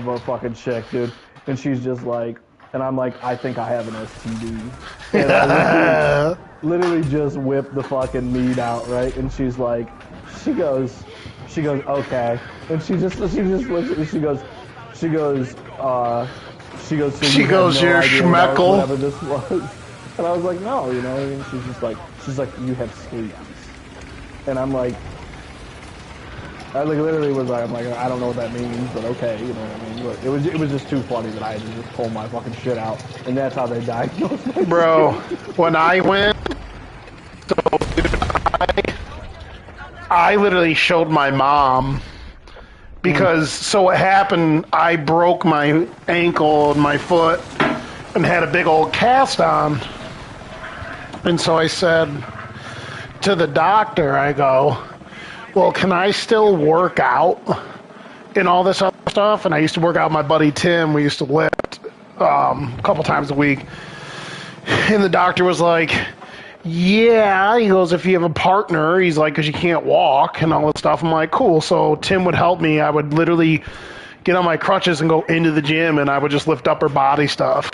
a fucking chick, dude, and she's just like, and I'm like, I think I have an STD, and I literally just whipped the fucking meat out, right? And she's like, she goes, okay, and she just looks at me, she goes, so your schmeckle. Whatever this was, and I was like, no, you know, and she's like, you have scabies, and I'm like, I like literally was like, I'm like, I don't know what that means, but okay, you know what I mean. But it was just too funny that I had to just pull my fucking shit out, and that's how they diagnosed my Bro, skin. when I went, I literally showed my mom because so what happened, I broke my ankle and my foot and had a big old cast on. And so I said to the doctor, I go, well, can I still work out and all this other stuff? And I used to work out with my buddy Tim. We used to lift a couple times a week. And the doctor was like, yeah. He goes, if you have a partner, he's like, because you can't walk and all that stuff. I'm like, cool. So Tim would help me. I would literally get on my crutches and go into the gym, and I would just lift upper body stuff.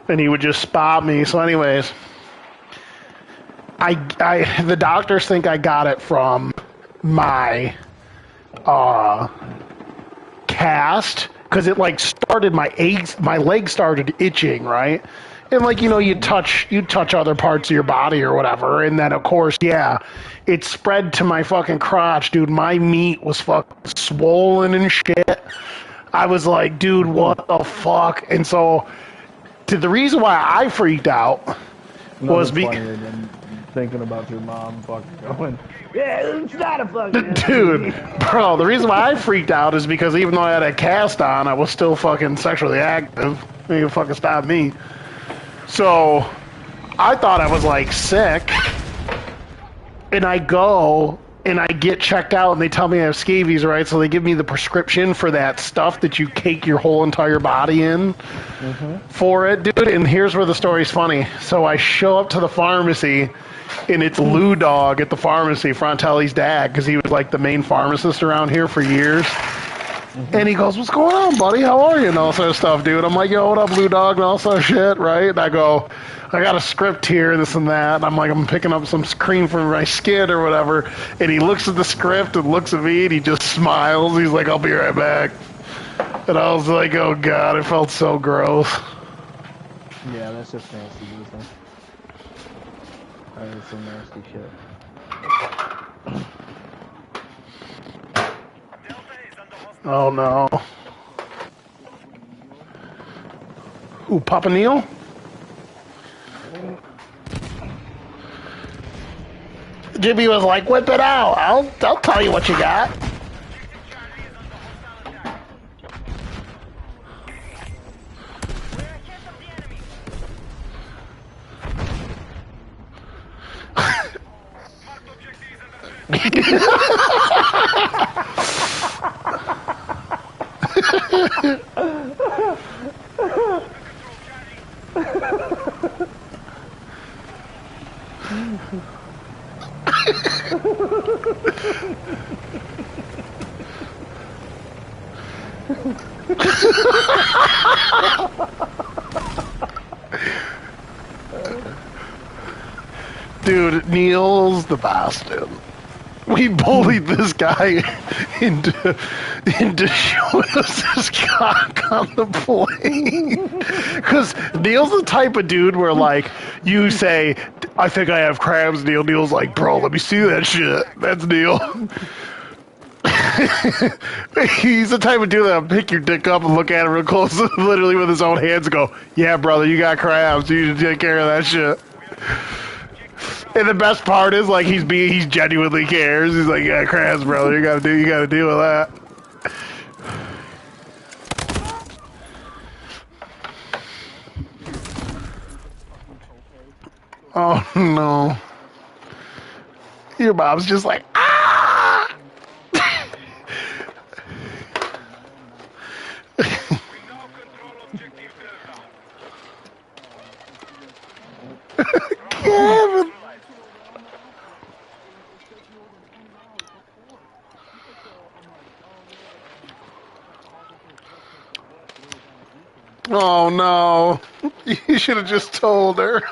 And he would just spot me. So anyways, the doctors think I got it from my cast, because it like started my leg started itching, right? And like, you know, you touch other parts of your body or whatever, and then of course, yeah, it spread to my fucking crotch, dude. My meat was fucking swollen and shit. I was like, dude, what the fuck? And so the reason why I freaked out was funnier than thinking about your mom fucking going, yeah, it's not a fucking dude, bro, the reason why I freaked out is because even though I had a cast on, I was still fucking sexually active. You can fucking stop me. So I thought I was like sick, and I go and I get checked out, and they tell me I have scabies, right? So they give me the prescription for that stuff that you cake your whole entire body in for it, dude. And here's where the story's funny. So I show up to the pharmacy, and it's Lou Dog at the pharmacy, Frontelli's dad, because he was like the main pharmacist around here for years. And he goes, what's going on, buddy? How are you? And all sort of stuff, dude. I'm like, yo, what up, Lou Dog? And all sort of shit, right? And I go, I got a script here, this and that. And I'm like, I'm picking up some cream for my skin or whatever. And he looks at the script and looks at me, and he just smiles. He's like, I'll be right back. And I was like, oh, God, it felt so gross. Yeah, that's just nasty, dude. That is some nasty shit. Oh, no. Who, Papa Neil? Jimmy was like, whip it out. I'll tell you what you got. Dude, Neil's the bastard. We bullied this guy into showing us his cock on the plane. Because Neil's the type of dude where, like, you say, I think I have crabs, Neil. Neil's like, bro, let me see that shit. That's Neil. He's the type of dude that'll pick your dick up and look at it real close, literally with his own hands, and go, yeah, brother, you got crabs. You should take care of that shit. And the best part is, like, he genuinely cares. He's like, yeah, crabs, brother. You gotta deal with that. Oh no. Your mom's just like, ah. Kevin. Oh no. You should have just told her.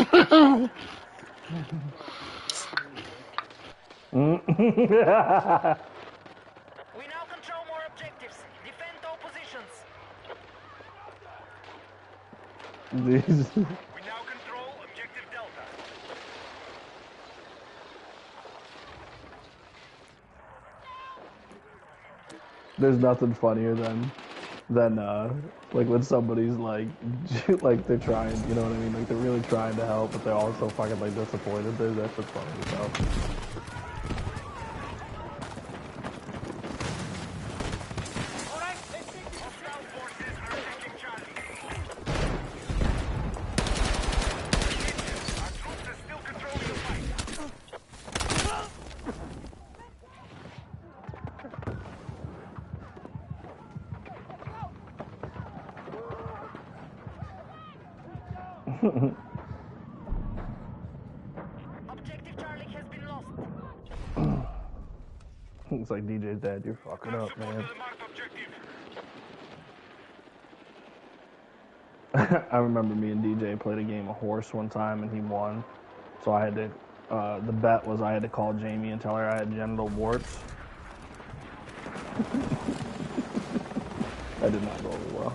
We now control more objectives. Defend all positions. These. We now control objective Delta. There's nothing funnier than like when somebody's like like they're trying, you know what I mean? Like they're really trying to help, but they're also fucking like disappointed. That's what's funny as hell. All right, let's take this. Hostile forces are taking Charlie. Our troops are still controlling the fight. Objective Charlie has been lost. It's like DJ's dad, you're fucking up, Support to man. the marked objective. I remember me and DJ played a game of horse one time and he won. So I had to, the bet was I had to call Jamie and tell her I had genital warts. That did not go over well.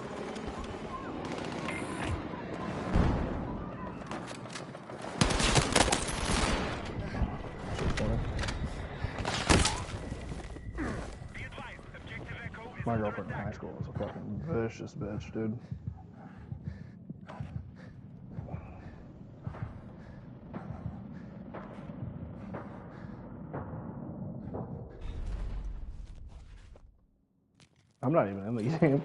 Be advised, objective Echo is My under girlfriend in attack. high school was a fucking vicious bitch, dude. I'm not even in the game.